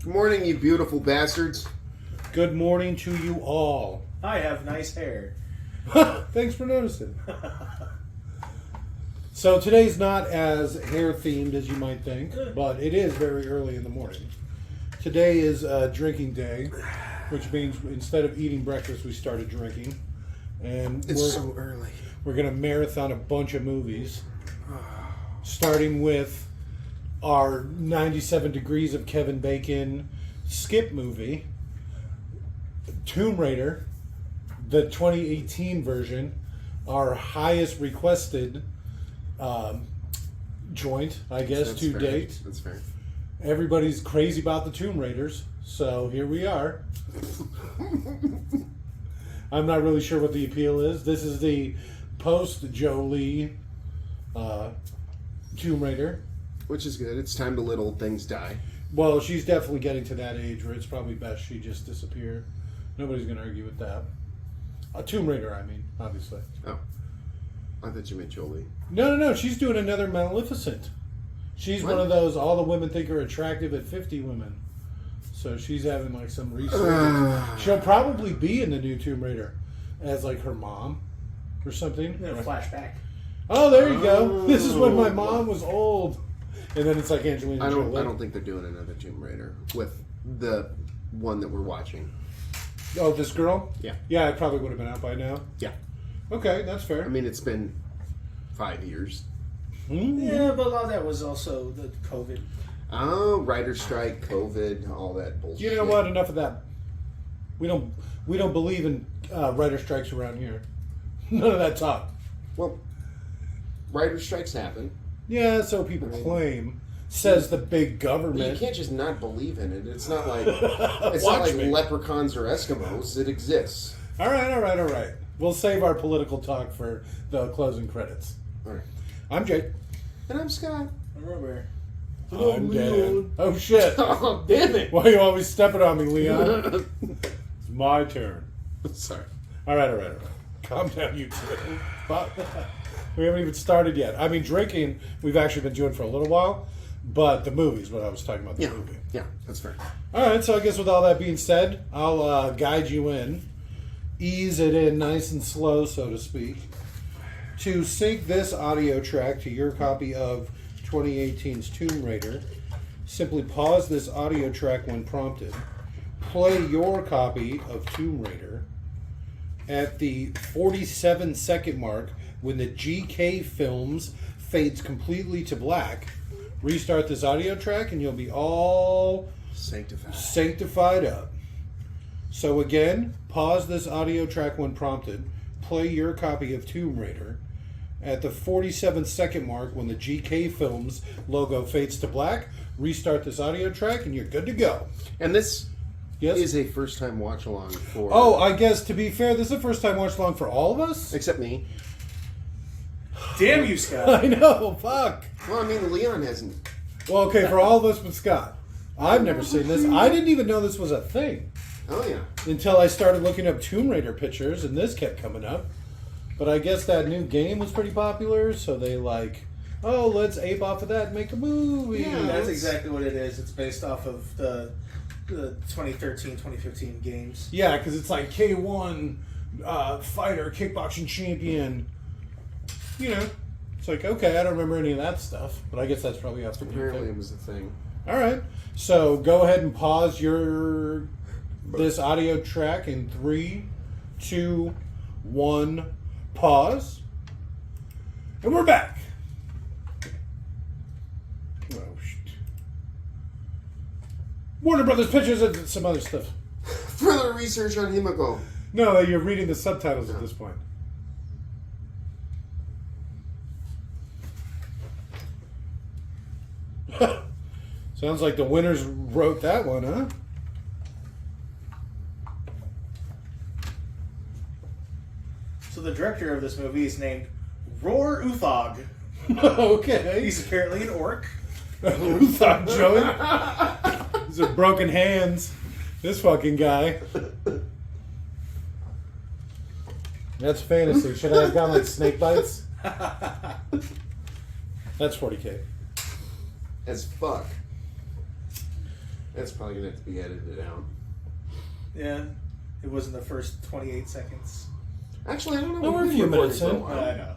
Good morning, you beautiful bastards. Good morning to you all. I have nice hair. Thanks for noticing. So today's not as hair themed as you might think, but it is very early in the morning. Today is drinking day, which means instead of eating breakfast, we started drinking. And It's so early. we're going to marathon a bunch of movies, starting with our 97 Degrees of Kevin Bacon skip movie, Tomb Raider, the 2018 version, our highest requested joint, I guess, That's to fair. date. That's fair. Everybody's crazy about the Tomb Raiders, so here we are. I'm not really sure what the appeal is. This is the post-Jolie Tomb Raider. Which is good. It's time to let old things die. Well, she's definitely getting to that age where it's probably best she just disappear. Nobody's going to argue with that. Tomb Raider, I mean, obviously. Oh. I thought you meant Jolie. No. She's doing another Maleficent. She's one What? of those all the women think are attractive at 50 women. So she's having like some research. She'll probably be in the new Tomb Raider as like her mom or something. I'm gonna flashback. Oh, there you go. This is when my mom was old. And then it's like Angelina I Jolie. don't think they're doing another Tomb Raider with the one that we're watching. Oh, this girl? Yeah. Yeah, it probably would have been out by now. Yeah. Okay, that's fair. I mean, it's been 5 years. Yeah, but a lot of that was also the COVID. Oh, writer strike, COVID, all that bullshit. You know what? Enough of that. We don't believe in writer strikes around here. None of that talk. Well, writer strikes happen. Yeah, so people claim. Says the big But you government. can't just not believe in it. It's not like it's Watch not like me. leprechauns or Eskimos. It exists. All right. We'll save our political talk for the closing credits. All right. I'm Jake. And I'm Scott. I'm Robert. I'm Dan. Oh shit! Oh, damn it. Why are you always stepping on me, Leon? It's my turn. Sorry. All right. Calm down, you two. But we haven't even started yet. I mean, drinking we've actually been doing for a little while, but the movie's what I was talking about. The movie. Yeah, that's fair. All right. So I guess with all that being said, I'll guide you in, ease it in nice and slow, so to speak, to sync this audio track to your copy of 2018's Tomb Raider. Simply pause this audio track when prompted. Play your copy of Tomb Raider at the 47-second mark when the GK Films fades completely to black. Restart this audio track and you'll be all sanctified up. So again, pause this audio track when prompted. Play your copy of Tomb Raider at the 47-second mark when the GK Films logo fades to black. Restart this audio track and you're good to go. And this Yes? is a first-time watch-along for... Oh, I guess to be fair, this is the first time watch along for all of us? Except me. Damn you, Scott. I know, fuck. Well, I mean, Leon hasn't... Well, okay, for all of us but Scott. I've never seen this. I didn't even know this was a thing Oh, yeah. until I started looking up Tomb Raider pictures, and this kept coming up. But I guess that new game was pretty popular, so they like, oh, let's ape off of that and make a movie. Yeah. That's exactly what it is. It's based off of the 2013-2015 games. Yeah, because it's like K1 fighter, kickboxing champion. You know, it's like, okay, I don't remember any of that stuff, but I guess that's probably how it's Apparently it was a thing. All right, so go ahead and pause this audio track in 3, 2, 1, pause, and we're back. Oh shit! Warner Brothers Pictures and some other stuff. Further research on Himiko. No, you're reading the subtitles at this point. Sounds like the winners wrote that one, huh? So the director of this movie is named Roar Uthog. Okay. He's apparently an orc. Who thought, Joey? These are broken hands. This fucking guy. That's fantasy. Should I have gone like snake bites? That's 40K. As fuck. That's probably gonna have to be edited out. Yeah, it was in the first 28 seconds. Actually, I don't know. No, we're a We've few been recording minutes for a in. while. I know.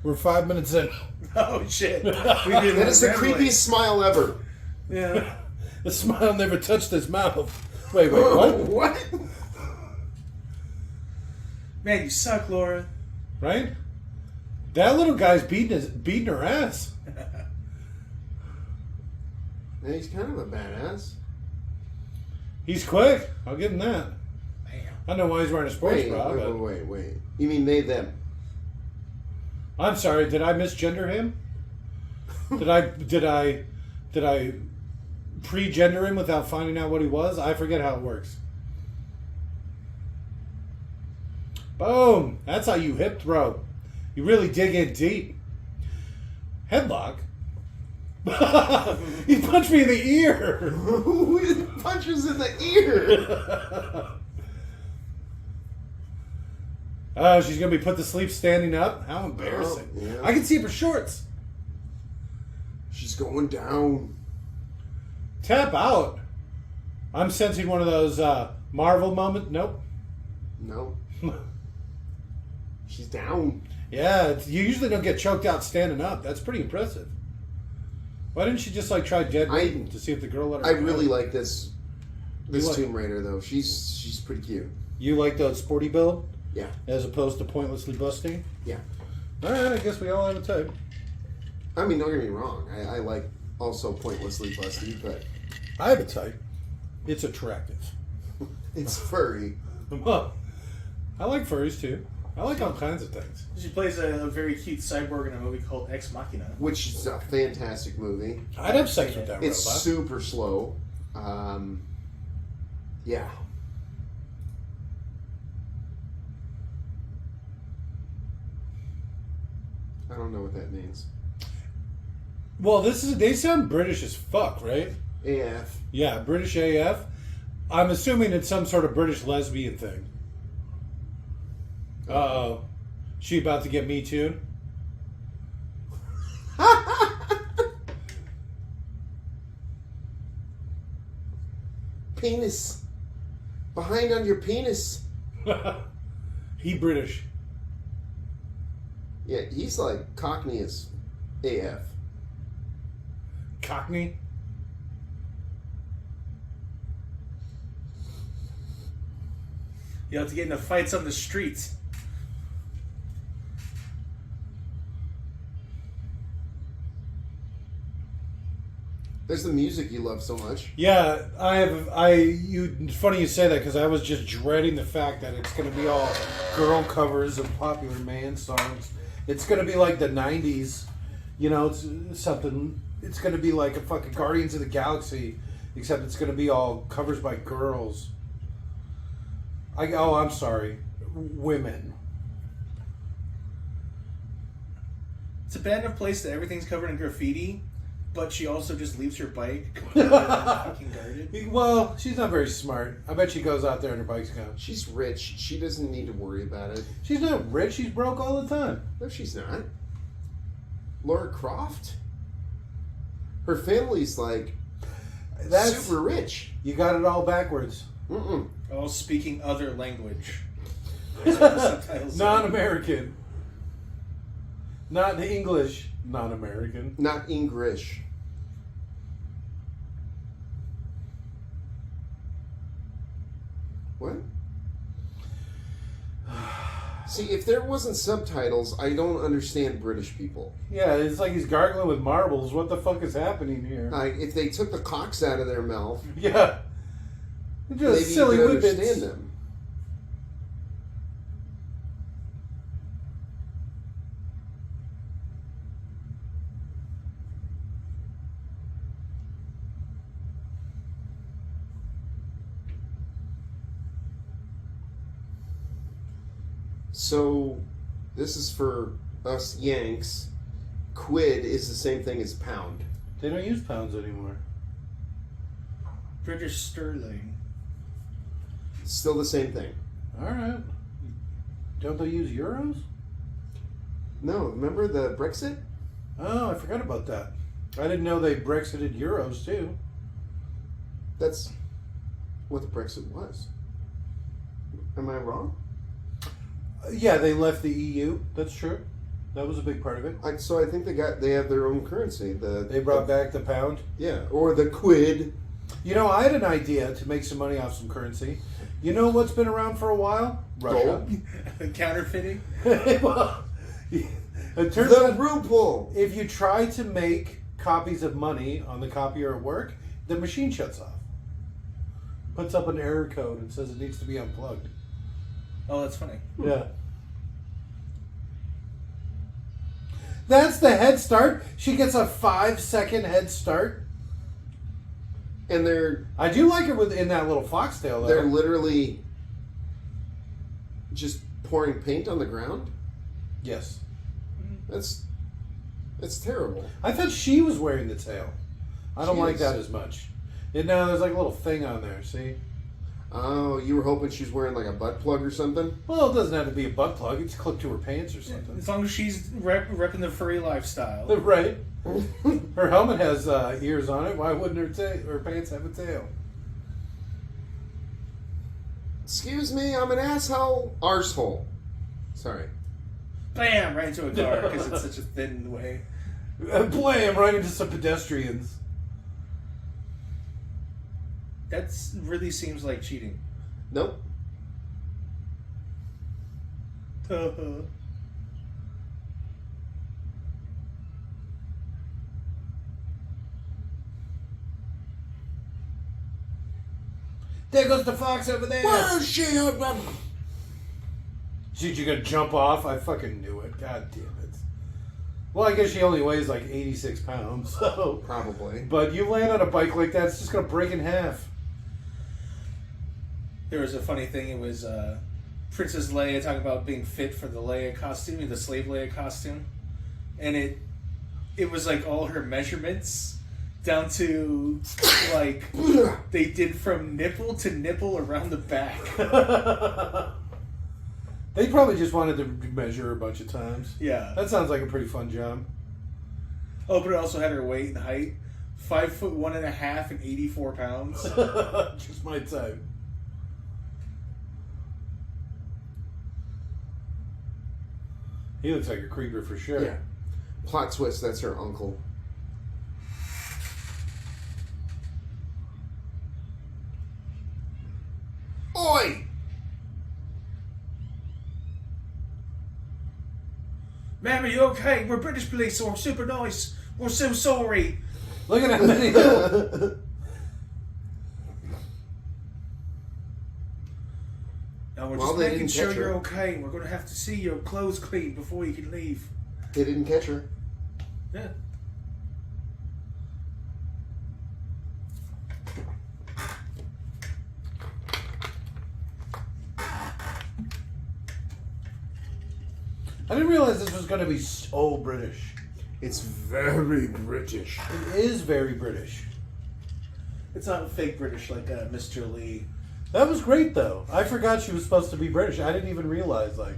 We're 5 minutes in. Oh shit! We did That is the rambling. creepiest smile ever. Yeah. The smile never touched his mouth. Wait, what? What? Man, you suck, Laura. Right? That little guy's beating her ass. Yeah, he's kind of a badass. He's quick. I'll give him that. Damn. I don't know why he's wearing a sports Wait, bra. but- wait. You mean they, them? I'm sorry. Did I misgender him? Did I pre-gender him without finding out what he was? I forget how it works. Boom. That's how you hip throw. You really dig in deep. Headlock. He punched me in the ear. Who punches in the ear? Oh, she's gonna be put to sleep standing up. How embarrassing! Oh, yeah. I can see her shorts. She's going down. Tap out. I'm sensing one of those Marvel moments. Nope. No. She's down. Yeah, you usually don't get choked out standing up. That's pretty impressive. Why didn't she just like try dead weight to see if the girl let her? I go? really like this You like- Tomb Raider though. She's pretty cute. You like the sporty build Yeah. as opposed to pointlessly busting. Yeah. All right, I guess we all have a type. I mean, don't get me wrong. I like also pointlessly busty, but I have a type. It's attractive. it's furry. Well, I like furries too. I like all kinds of things. She plays a very cute cyborg in a movie called Ex Machina. Which is a fantastic movie. I'd have sex with that It's robot. super slow. Yeah. I don't know what that means. Well, they sound British as fuck, right? AF. Yeah, British AF. I'm assuming it's some sort of British lesbian thing. Uh-oh. She about to get Me Too? Penis. Behind on your penis. He British. Yeah, he's like Cockney as AF. Cockney? You have to get into fights on the streets. There's the music you love so much. Yeah, it's funny you say that because I was just dreading the fact that it's going to be all girl covers of popular man songs. It's going to be like the 90s. You know, it's something. It's going to be like a fucking Guardians of the Galaxy, except it's going to be all covers by girls. I'm sorry. Women. It's a bad enough place that everything's covered in graffiti, but she also just leaves her bike completely fucking guarded. Well, she's not very smart. I bet she goes out there and her bike's gone. She's rich. She doesn't need to worry about it. She's not rich. She's broke all the time. No, she's not. Laura Croft? Her family's like super rich. You got it all backwards. Mm-mm. All speaking other language. That's what the subtitles say. Non-American. Not English. Non-American. Not English. What? See, if there wasn't subtitles, I don't understand British people. Yeah, it's like he's gargling with marbles. What the fuck is happening here? Like, if they took the cocks out of their mouth, Yeah. Just maybe silly you could whippets. understand them. So, this is for us Yanks. Quid is the same thing as pound. They don't use pounds anymore. British sterling. It's still the same thing. All right. Don't they use euros? No, remember the Brexit? Oh, I forgot about that. I didn't know they Brexited euros too. That's what the Brexit was. Am I wrong? Yeah, they left the EU. That's true. That was a big part of it. So I think they have their own currency. They brought back the pound. Yeah, or the quid. You know, I had an idea to make some money off some currency. You know what's been around for a while? Russia. Counterfeiting. Well, it turns The out ruble. if you try to make copies of money on the copier at work, the machine shuts off. Puts up an error code and says it needs to be unplugged. Oh, that's funny. Yeah. That's the head start. She gets a 5-second head start. And they're I do like it within that little foxtail, they're though. literally just pouring paint on the ground. Yes. That's terrible. I thought she was wearing the tail. I don't She like is. that as much. No, there's like a little thing on there, see? Oh, you were hoping she's wearing like a butt plug or something? Well, it doesn't have to be a butt plug. It's clipped to her pants or something. As long as she's repping the furry lifestyle. Right. Her helmet has ears on it. Why wouldn't her pants have a tail? Excuse me, I'm an asshole. Arsehole. Sorry. Bam! Right into a car because it's such a thin way. Blam! Right into some pedestrians. That really seems like cheating. Nope. There goes the fox over there. Where's she? Dude, you gonna jump off? I fucking knew it. God damn it. Well, I guess she only weighs like 86 pounds, so. Probably. But you land on a bike like that, it's just gonna break in half. There was a funny thing. It was Princess Leia talking about being fit for the Leia costume, the slave Leia costume, and it was like all her measurements down to like they did from nipple to nipple around the back. They probably just wanted to measure her a bunch of times. Yeah. That sounds like a pretty fun job. Oh, but it also had her weight and height: 5'1.5" and 84 pounds. Just my type. He looks like a creeper for sure. Yeah. Plot twist, that's her uncle. Oi! Ma'am, are you okay? We're British police, so we're super nice. We're so sorry. Look at that many. Now we're Well, just they making didn't sure catch you're her. okay. We're going to have to see your clothes clean before you can leave. They didn't catch her. Yeah. I didn't realize this was going to be so British. It's very British. It is very British. It's not fake British like Mr. Lee. That was great, though. I forgot she was supposed to be British. I didn't even realize. Like,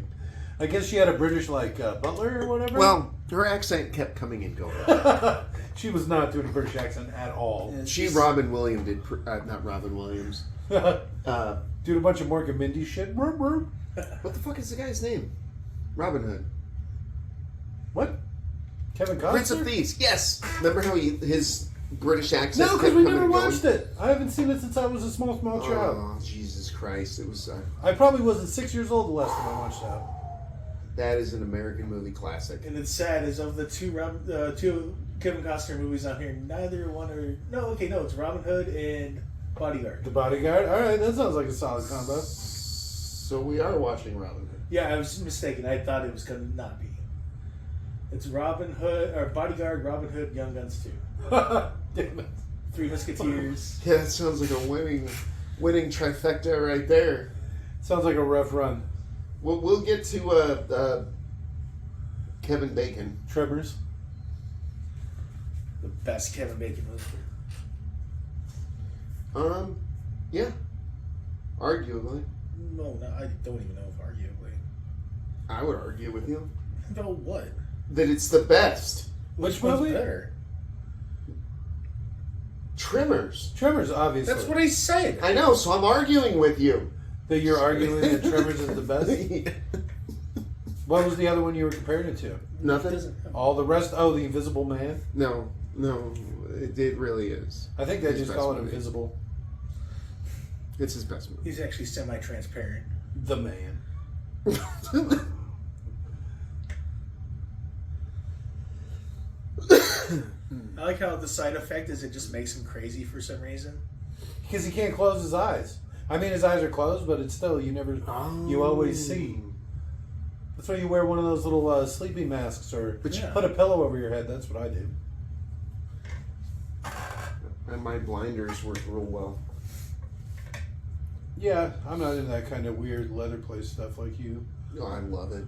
I guess she had a British butler or whatever. Well, her accent kept coming and going. She was not doing a British accent at all. It's She, just- Robin Williams did, not Robin Williams. Doing a bunch of Mork and Mindy shit. Vroom, vroom. What the fuck is the guy's name? Robin Hood. What? Kevin Costner? Prince of Thieves, yes! Remember how his British accent No, kept because we coming never and going? watched it. I haven't seen it since I was a small child. Oh, Jesus Christ. It was... I probably wasn't 6 years old the last time I watched that. that is an American movie classic. And it's sad, is of the two Kevin Costner movies on here, neither one are... No, it's Robin Hood and Bodyguard. The Bodyguard? Alright, that sounds like a solid combo. So we are watching Robin Hood. Yeah, I was mistaken. I thought it was going to not be. It's Robin Hood, or Bodyguard, Robin Hood, Young Guns 2. Damn it. Three Musketeers. Yeah, that sounds like a winning trifecta right there. Sounds like a rough run. We'll get to Kevin Bacon. Tremors. The best Kevin Bacon movie. Yeah. Arguably. No, I don't even know if arguably. I would argue with you. No, what? That it's the best. Which one's movie? better? Tremors. Tremors, obviously. That's what I said. I know, so I'm arguing with you. That you're arguing that Tremors is the best? What was the other one you were comparing it to? Nothing? All the rest? Oh, The Invisible Man? No, it really is. I think they His just best call it movie. Invisible. It's his best movie. He's actually semi-transparent. The Man. I like how the side effect is it just makes him crazy for some reason. Because he can't close his eyes. I mean, his eyes are closed, but it's still, you always see. That's why you wear one of those little sleeping masks or put a pillow over your head. That's what I do. And my blinders work real well. Yeah, I'm not into that kind of weird leather place stuff like you. Oh, I love it.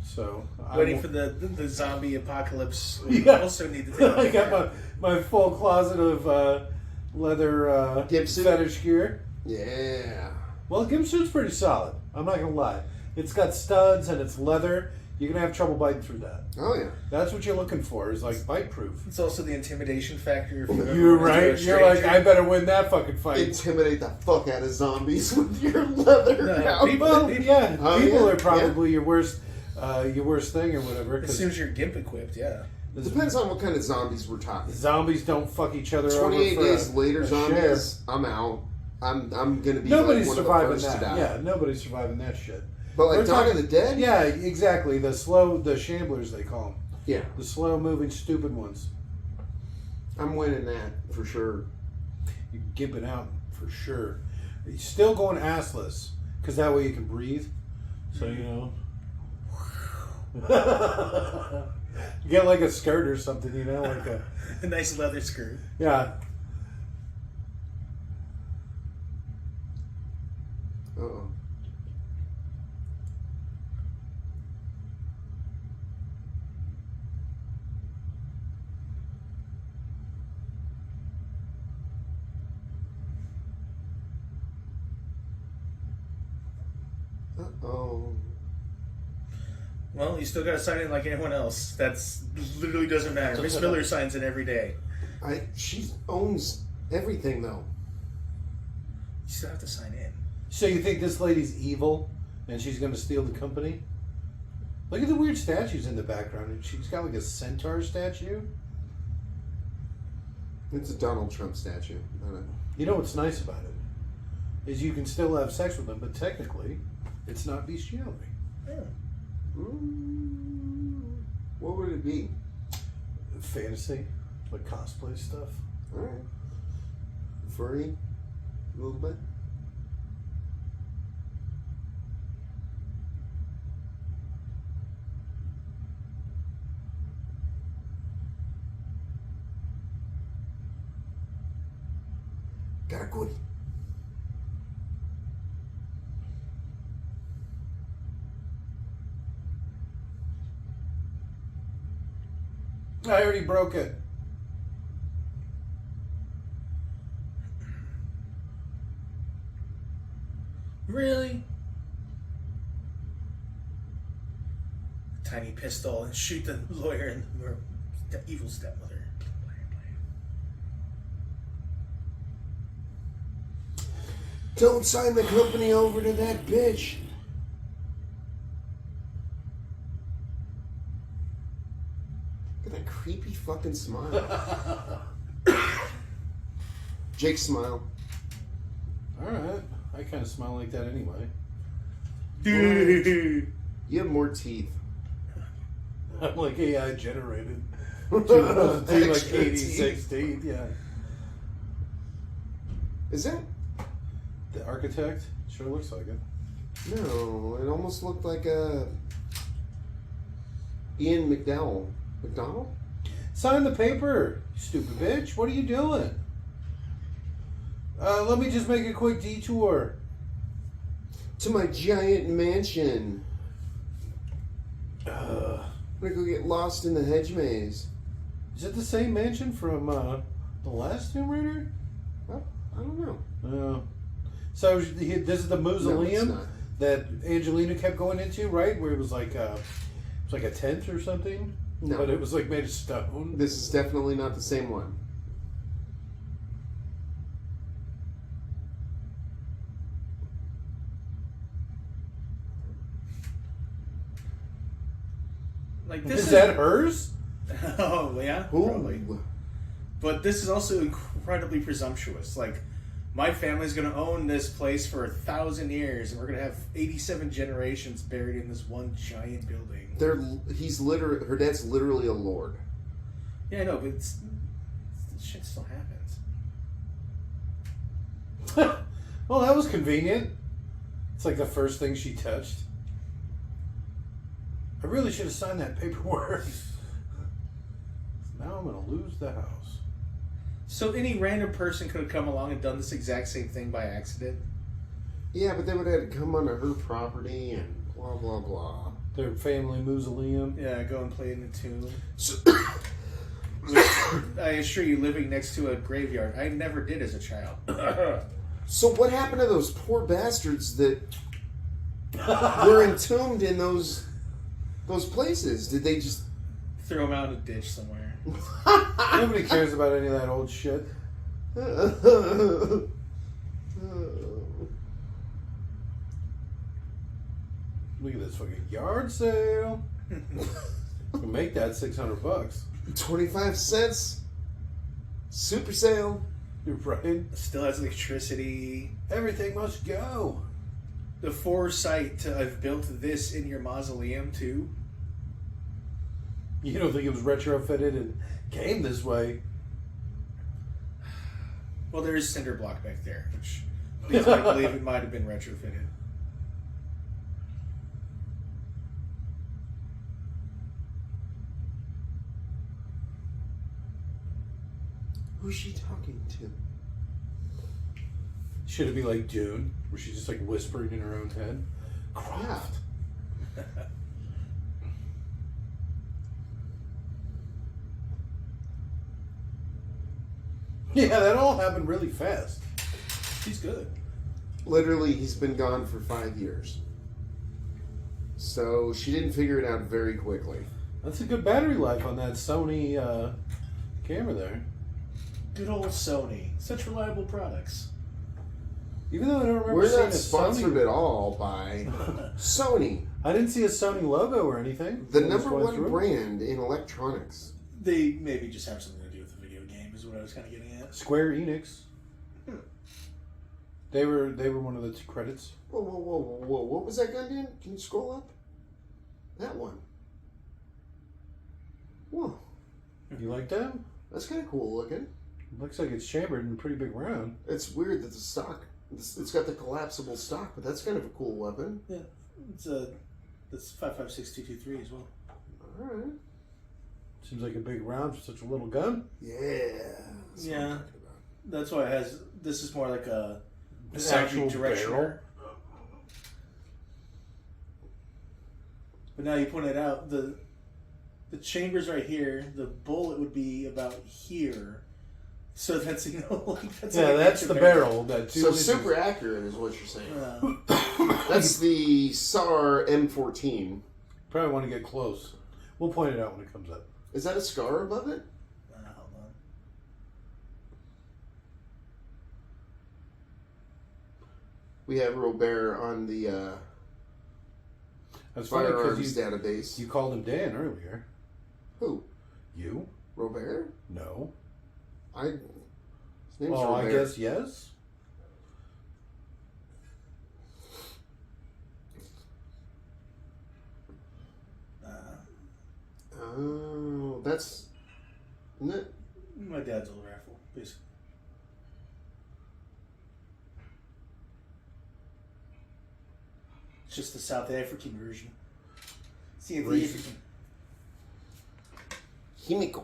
So Waiting for the zombie apocalypse. We Yeah. also need to take I got my full closet of leather Gimp suit? fetish gear. Yeah. Well, Gimp suit's pretty solid. I'm not gonna lie. It's got studs and it's leather. You're gonna have trouble biting through that. Oh, yeah. That's what you're looking for. Is like bite proof. It's also the intimidation factor. If you ever You're run into a right. You're like, stranger. I better win that fucking fight. Intimidate the fuck out of zombies with your leather No, outfit. Well, yeah, Oh, people yeah, are probably your worst thing or whatever. As 'Cause soon as you're gimp equipped, yeah. Depends on what kind of zombies we're talking. zombies don't fuck each other over 28 for days later, a zombies, I'm out. I'm gonna be Nobody's like one surviving of the first that. to die. Yeah, nobody's surviving that shit. But like We're Dawn of talking- the Dead? Yeah, exactly. The shamblers they call them. Yeah. The slow moving stupid ones. I'm winning that for sure. You're gimping out for sure. You're still going assless because that way you can breathe. So you know. You get like a skirt or something, you know, like a A nice leather skirt. yeah. Uh-oh. Uh-oh. Well, you still got to sign in like anyone else. That's literally doesn't matter. Miss Miller signs in every day. She owns everything though. You still have to sign in. So you think this lady's evil and she's going to steal the company? Look at the weird statues in the background. She's got like a centaur statue. It's a Donald Trump statue. Not a... You know what's nice about it is you can still have sex with them, but technically, it's not bestiality. Yeah. What would it be? Fantasy, like cosplay stuff. Alright. Furry? A little bit? Got a goodie. I already broke it. Really? Tiny pistol and shoot the lawyer and the evil stepmother. Don't sign the company over to that bitch. Look at that creepy fucking smile. Jake's smile. Alright. I kind of smile like that anyway. You have more teeth. I'm like AI generated. Like 86 teeth, yeah. Is it? The architect? Sure looks like it. No, it almost looked like a Ian McDowell. McDonald? Sign the paper, you stupid bitch. What are you doing? Let me just make a quick detour. To my giant mansion. Uh, I'm gonna go get lost in the hedge maze. is it the same mansion from the last Tomb Raider? Well, I don't know. No. So this is the mausoleum not. that Angelina kept going into, right? Where it was like a tent or something. No. But it was like made of stone. This is definitely not the same one. Like this Is that hers? Oh yeah, Ooh. probably. But this is also incredibly presumptuous. Like, my family's going to own this place for 1,000 years, and we're going to have 87 generations buried in this one giant building. Her dad's literally a lord. Yeah, I know, but this shit still happens. Well, that was convenient. It's like the first thing she touched. I really should have signed that paperwork. Now I'm going to lose the house. So any random person could have come along and done this exact same thing by accident? Yeah, but they would have to come onto her property and blah, blah, blah. Their family mausoleum. Yeah, go and play in the tomb. So, I assure you, living next to a graveyard, I never did as a child. so what happened to those poor bastards that were entombed in those places? Did they just... Throw them out in a ditch somewhere. Nobody cares about any of that old shit. Look at this fucking yard sale. We'll make that $600. 25 cents. Super sale. You're right. Still has electricity. Everything must go. The foresight to have built this in your mausoleum too. You don't think it was retrofitted and came this way? Well, there is cinder block back there, which leads me to believe it might have been retrofitted. Who's she talking to? Should it be like Dune, where she's just like whispering in her own head? Yeah. Yeah, that all happened really fast. She's good. Literally, he's been gone for 5 years. So she didn't figure it out very quickly. That's a good battery life on that Sony camera there. Good old Sony. Such reliable products. Even though I don't remember We're seeing not a sponsored Sony. at all by Sony, I didn't see a Sony logo or anything. the when this number went one through. brand in electronics. They maybe just have something to do with the video game, is what I was kind of getting at. Square Enix. They were one of the credits. Whoa, whoa, whoa, whoa, whoa. What was that gun, Dan? Can you scroll up? That one. Whoa. You like that? That's kind of cool looking. Looks like it's chambered in a pretty big round. It's weird that the stock, it's got the collapsible stock, but that's kind of a cool weapon. Yeah, that's 5.56 as well. Alright. Seems like a big round for such a little gun. Yeah. That's what I'm Yeah. talking about. That's why it has. This is more like a Actual directional. barrel. But now you pointed out the chamber's right here. The bullet would be about here. So that's like that's Yeah, like that's an the inch of barrel. That So super accurate is what you're saying. barrel. That's the SAR M14. Probably want to get close. We'll point it out when it comes up. Is that a scar above it? Hold on. We have Robert on the That's funny firearms because database. you called him Dan earlier. Who? You? Robert? No. His name's Oh, Robert. I guess yes. Oh, that's... Isn't it? My dad's old rifle, basically. It's just the South African version. See, the Racist. African. Himiko.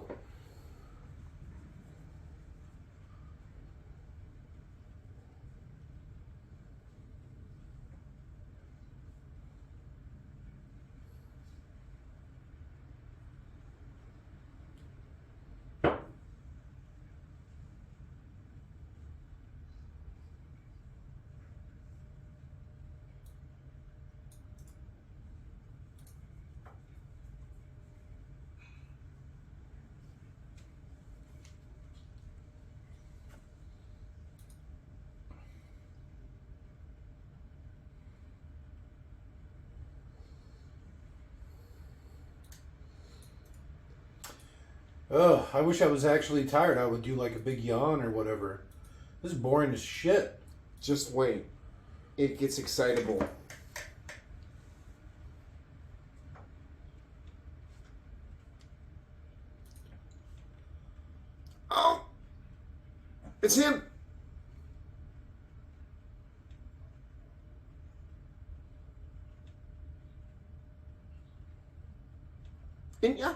Ugh, I wish I was actually tired. I would do like a big yawn or whatever. This is boring as shit. Just wait. It gets excitable. Oh! It's him! And yeah.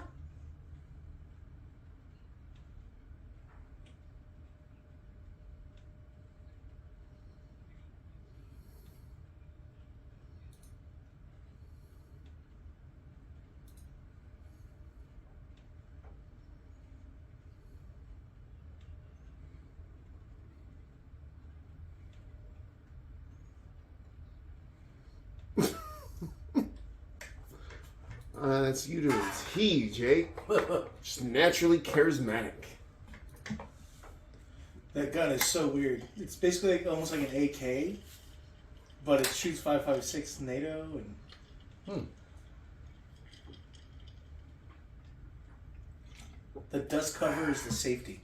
That's you doing tea, Jake. Just naturally charismatic. That gun is so weird. It's basically like, almost like an AK, but it shoots 5.56 NATO and. The dust cover is the safety.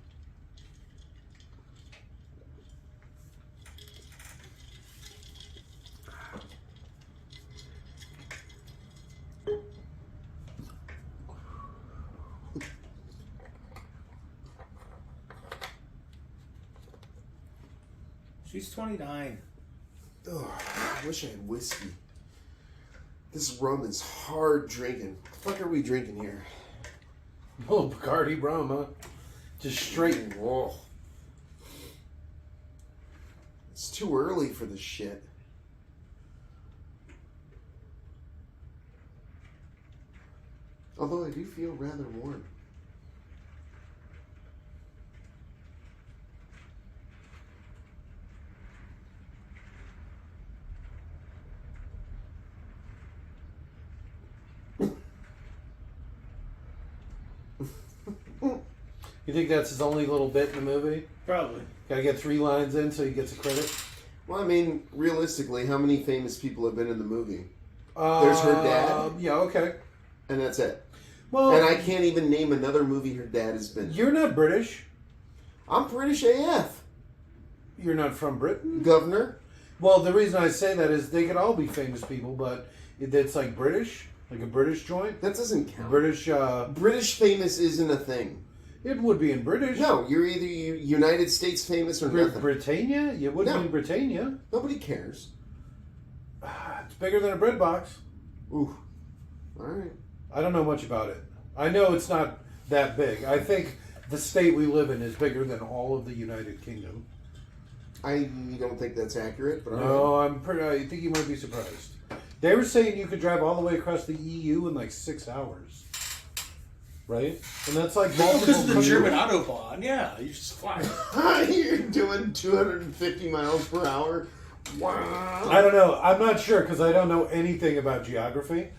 She's 29. Ugh, I wish I had whiskey. This rum is hard drinking. What the fuck are we drinking here? Oh, Bacardi rum, huh? Just straight. Whoa. It's too early for this shit. Although I do feel rather warm. You think that's his only little bit in the movie? Probably. Gotta get 3 lines in so he gets a credit? Well, I mean, realistically, how many famous people have been in the movie? There's her dad. Yeah, okay. And that's it. Well, And I can't even name another movie her dad has been. you're not British. I'm British AF. You're not from Britain. Governor. Well, the reason I say that is they could all be famous people, but it's like British, like a British joint. That doesn't count. British, British famous isn't a thing. it would be in British. No, you're either United States famous or nothing. Britannia? You wouldn't No. be in Britannia. Nobody cares. It's bigger than a bread box. Ooh. All right. I don't know much about it. I know it's not that big. I think the state we live in is bigger than all of the United Kingdom. I don't think that's accurate, but all right. No, I think you might be surprised. They were saying you could drive all the way across the EU in like 6 hours. Right? And that's like multiple Because of the countries. German Autobahn, yeah, you just fly. You're doing 250 miles per hour. Wow. I don't know. I'm not sure because I don't know anything about geography.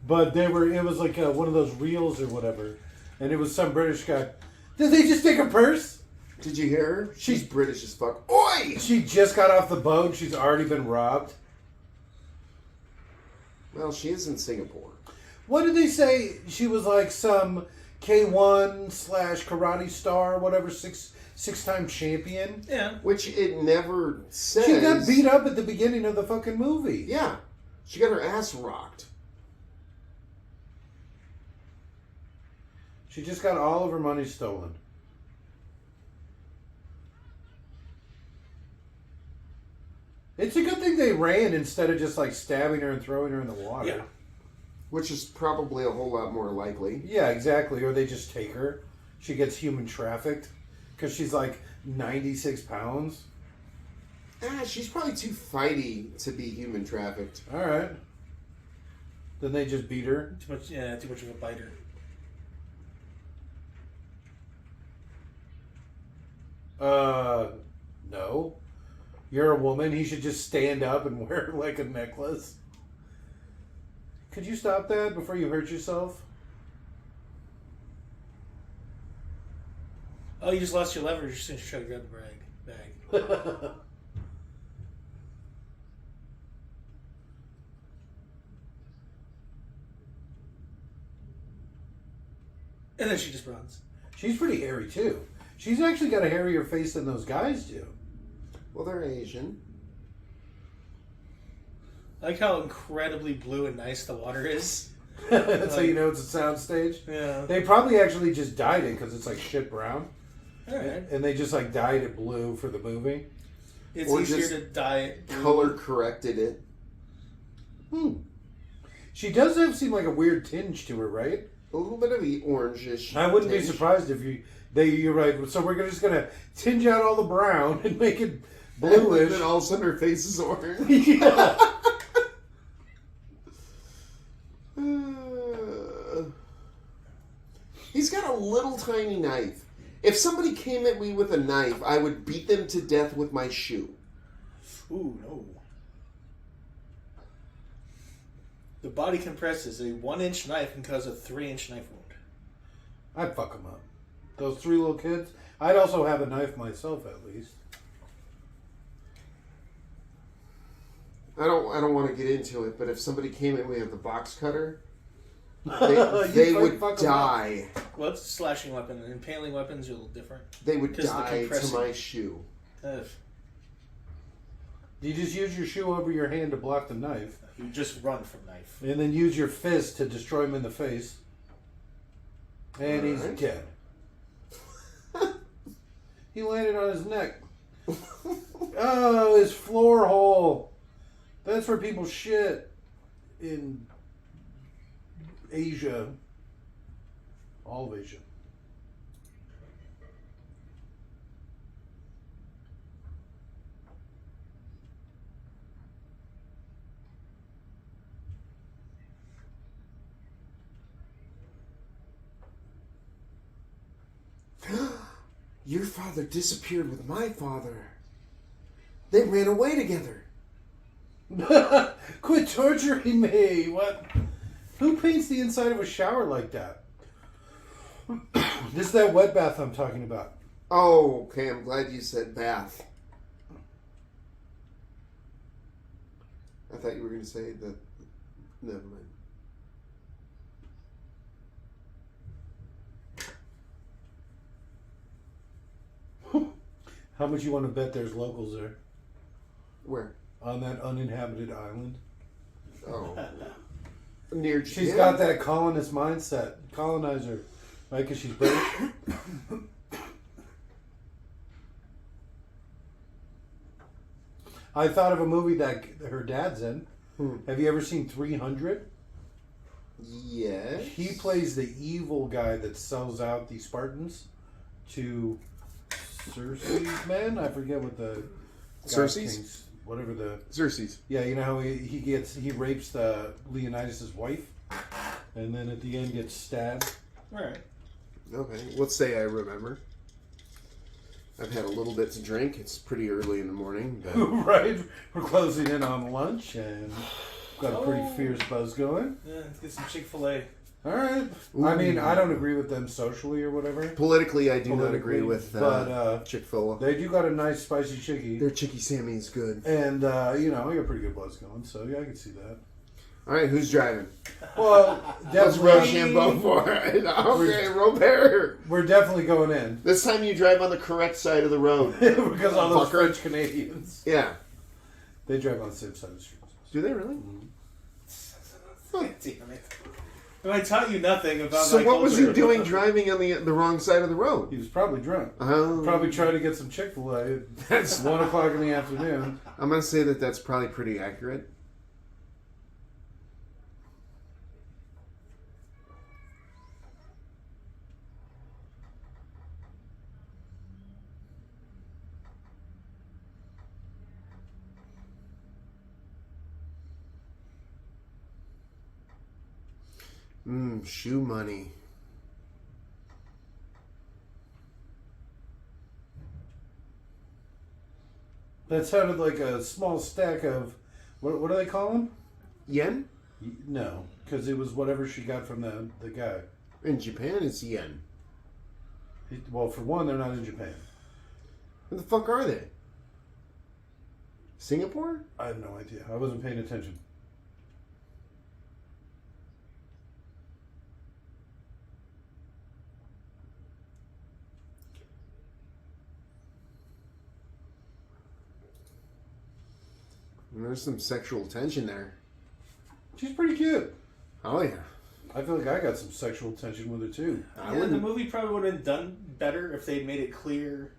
But it was like one of those reels or whatever. And it was some British guy. Did they just take a purse? Did you hear her? She's British as fuck. Oi! She just got off the boat. She's already been robbed. Well, she is in Singapore. What did they say? She was like some K1 / karate star, whatever, six-time champion. Yeah. Which it never says. She got beat up at the beginning of the fucking movie. Yeah. She got her ass rocked. She just got all of her money stolen. It's a good thing they ran instead of just like stabbing her and throwing her in the water. Yeah. Which is probably a whole lot more likely. Yeah, exactly. Or they just take her. She gets human trafficked because she's like 96 pounds. She's probably too fighty to be human trafficked. All right. Then they just beat her. Too much of a biter. No. You're a woman. He should just stand up and wear like a necklace. Could you stop that before you hurt yourself? Oh, you just lost your leverage since you tried to grab the bag. And then she just runs. She's pretty hairy too. She's actually got a hairier face than those guys do. Well, they're Asian. I like how incredibly blue and nice the water is. That's how you know it's a soundstage. Yeah. They probably actually just dyed it because it's like shit brown, Alright. and they just like dyed it blue for the movie. It's Or easier just to dye it blue. Color corrected it. She does seem like a weird tinge to her, right? A little bit of the orangish. I wouldn't be tinge. surprised if you're right. So we're just gonna tinge out all the brown and make it bluish. And then all of a sudden her face is orange. Yeah. He's got a little tiny knife. If somebody came at me with a knife, I would beat them to death with my shoe. Ooh, no. The body compresses. A 1-inch knife can cause a 3-inch knife wound. I'd fuck them up. Those 3 little kids. I'd also have a knife myself, at least. I don't want to get into it, but if somebody came at me with a box cutter, You they fuck would 'em up. die. Well, it's a slashing weapon. Impaling weapons are a little different. They would 'Cause of the die to compressing. my shoe. Ugh. You just use your shoe over your hand to block the knife, You just run from knife. and then use your fist to destroy him in the face. And he's Alright. dead. He landed on his neck. Oh, his floor hole. That's where people shit in Asia. All of Asia. Your father disappeared with my father. They ran away together. Quit torturing me. What? Who paints the inside of a shower like that? This is that wet bath I'm talking about. Oh, okay. I'm glad you said bath. I thought you were going to say that. Never mind. How much you want to bet there's locals there Where? on that uninhabited island? Oh. Near Japan. She's got that colonist mindset, colonizer, right? Because she's British. I thought of a movie that her dad's in. Have you ever seen 300? Yes. He plays the evil guy that sells out the Spartans to Cersei's men. I forget what the Cersei's? Kings, whatever the Xerxes. yeah. You know how he rapes the Leonidas' wife, and then at the end gets stabbed. Alright. Okay. Let's say I remember. I've had a little bit to drink. It's pretty early in the morning. But Right, we're closing in on lunch and got a pretty fierce buzz going. Yeah, let's get some Chick-fil-A. All right. I mean, I don't agree with them socially or whatever. politically, I do not Politically, agree with but, Chick-fil-A. They do got a nice spicy chickie. Their Chicky Sammy is good. And, you know, I got a pretty good buzz going, so yeah, I can see that. All right, who's driving? Well, What's definitely, Rochambeau for? Okay, Robert. we're definitely going in. This time you drive on the correct side of the road. Because all those Fucker. French Canadians. Yeah. They drive on the same side of the street. Do they really? Damn it. If I taught you nothing about So my what was he culture- doing driving on the wrong side of the road? He was probably drunk. Oh. Probably trying to get some Chick-fil-A at 1 o'clock in the afternoon. I'm going to say that that's probably pretty accurate. Shoe money. That sounded like a small stack of, what do they call them? Yen? No, because it was whatever she got from the guy. In Japan, it's yen. Well, for one, they're not in Japan. Where the fuck are they? Singapore? I have no idea. I wasn't paying attention. There's some sexual tension there. She's pretty cute. Oh yeah. I feel like I got some sexual tension with her too. Yeah, the movie probably would have been done better if they'd made it clear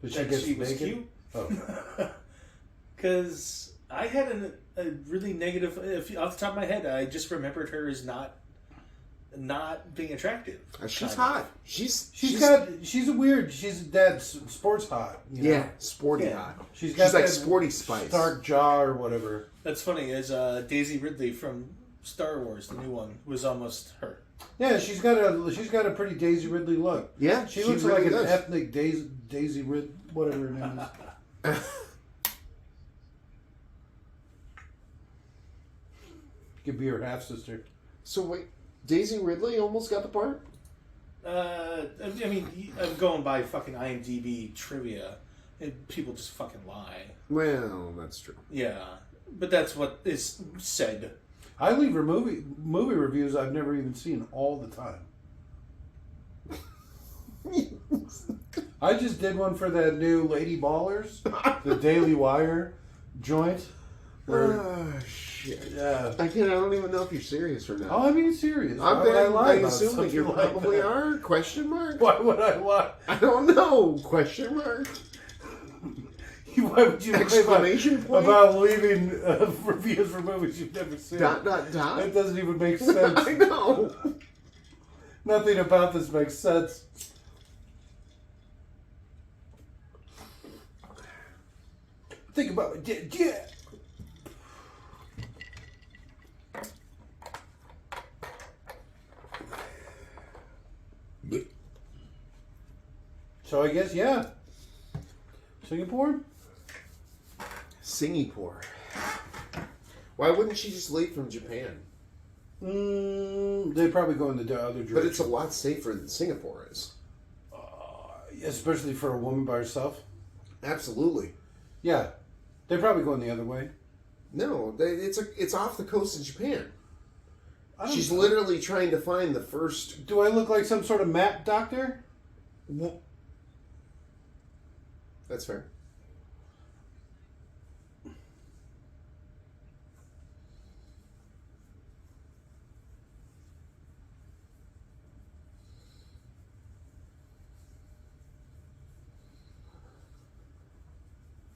That that she was naked? cute. Oh. Because I had a really negative. If off the top of my head, I just remembered her as not being attractive. She's kind hot. of. She's She's dad's sports hot. You know? yeah, sporty Yeah. hot. She's got like that sporty spice. Stark jaw or whatever. That's funny. Is Daisy Ridley from Star Wars, the new one, was almost her. Yeah, she's got a pretty Daisy Ridley look. Yeah, She looks like really an does. ethnic Daisy Rid, whatever her name is. Could be her half sister. So wait, Daisy Ridley almost got the part? I mean, I'm going by fucking IMDb trivia, and people just fucking lie. Well, that's true. Yeah, but that's what is said. I leave her movie reviews I've never even seen all the time. I just did one for that new Lady Ballers, the Daily Wire joint. Oh, shit. Yeah. I don't even know if you're serious or not. Oh, I'm being serious. Why would I lie I about assume that something you like probably that? are? Question mark? Why would I lie? I don't know. Question mark? Why would you lie Exclamation point? about leaving reviews for movies you've never seen? Dot. That doesn't even make sense. I know. Nothing about this makes sense. Think about it. Yeah. So I guess, yeah. Singapore? Singapore. Why wouldn't she just leave from Japan? They probably go in the other direction. But it's a lot safer than Singapore is. Especially for a woman by herself. Absolutely. Yeah. They're probably going the other way. No, it's off the coast of Japan. She's know. literally trying to find the first. Do I look like some sort of map doctor? That's fair.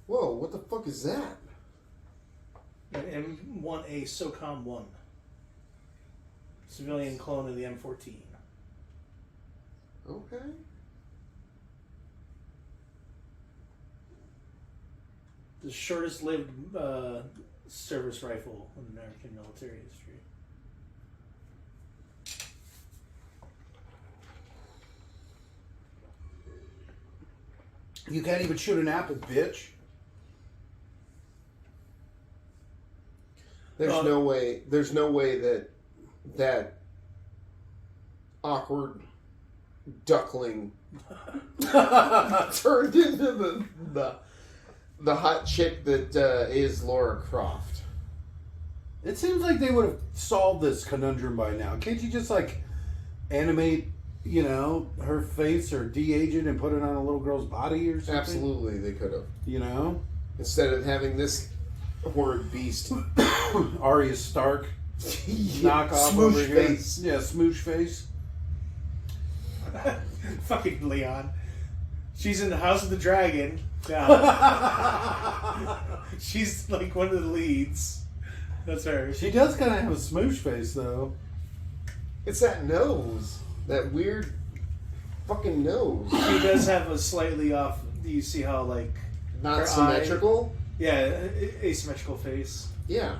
Whoa, what the fuck is that? An M1A SOCOM 1. Civilian clone of the M14. Okay. The shortest lived service rifle in American military history. You can't even shoot an apple, bitch. There's no way that awkward duckling turned into the hot chick that is Laura Croft. It seems like they would have solved this conundrum by now. Can't you just like animate, her face or de-age it and put it on a little girl's body or something? Absolutely, they could have. Instead of having this horrid beast. Arya Stark knockoff Smoosh over here. face. Yeah, smoosh face. Fucking Leon. She's in the House of the Dragon. Yeah. She's like one of the leads. That's her. She does kind of have a smoosh face, though. It's that nose. That weird fucking nose. She does have a slightly off. Do you see how like Not her symmetrical? Asymmetrical face. Yeah.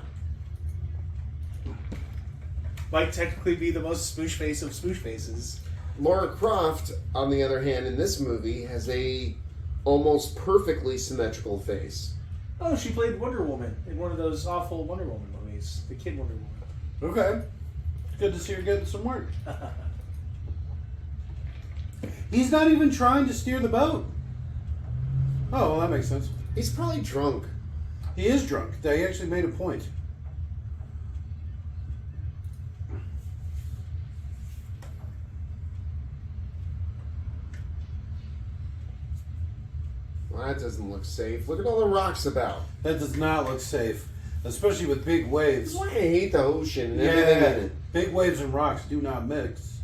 Might technically be the most smoosh face of smoosh faces. Laura Croft, on the other hand, in this movie, has a almost perfectly symmetrical face. Oh, she played Wonder Woman in one of those awful Wonder Woman movies. The Kid Wonder Woman. Okay. Good to see her getting some work. He's not even trying to steer the boat. Oh, well, that makes sense. He's probably drunk. He is drunk. They actually made a point. Well, that doesn't look safe. Look at all the rocks about. That does not look safe, especially with big waves. That's why I hate the ocean and everything in Yeah, it. big waves and rocks do not mix.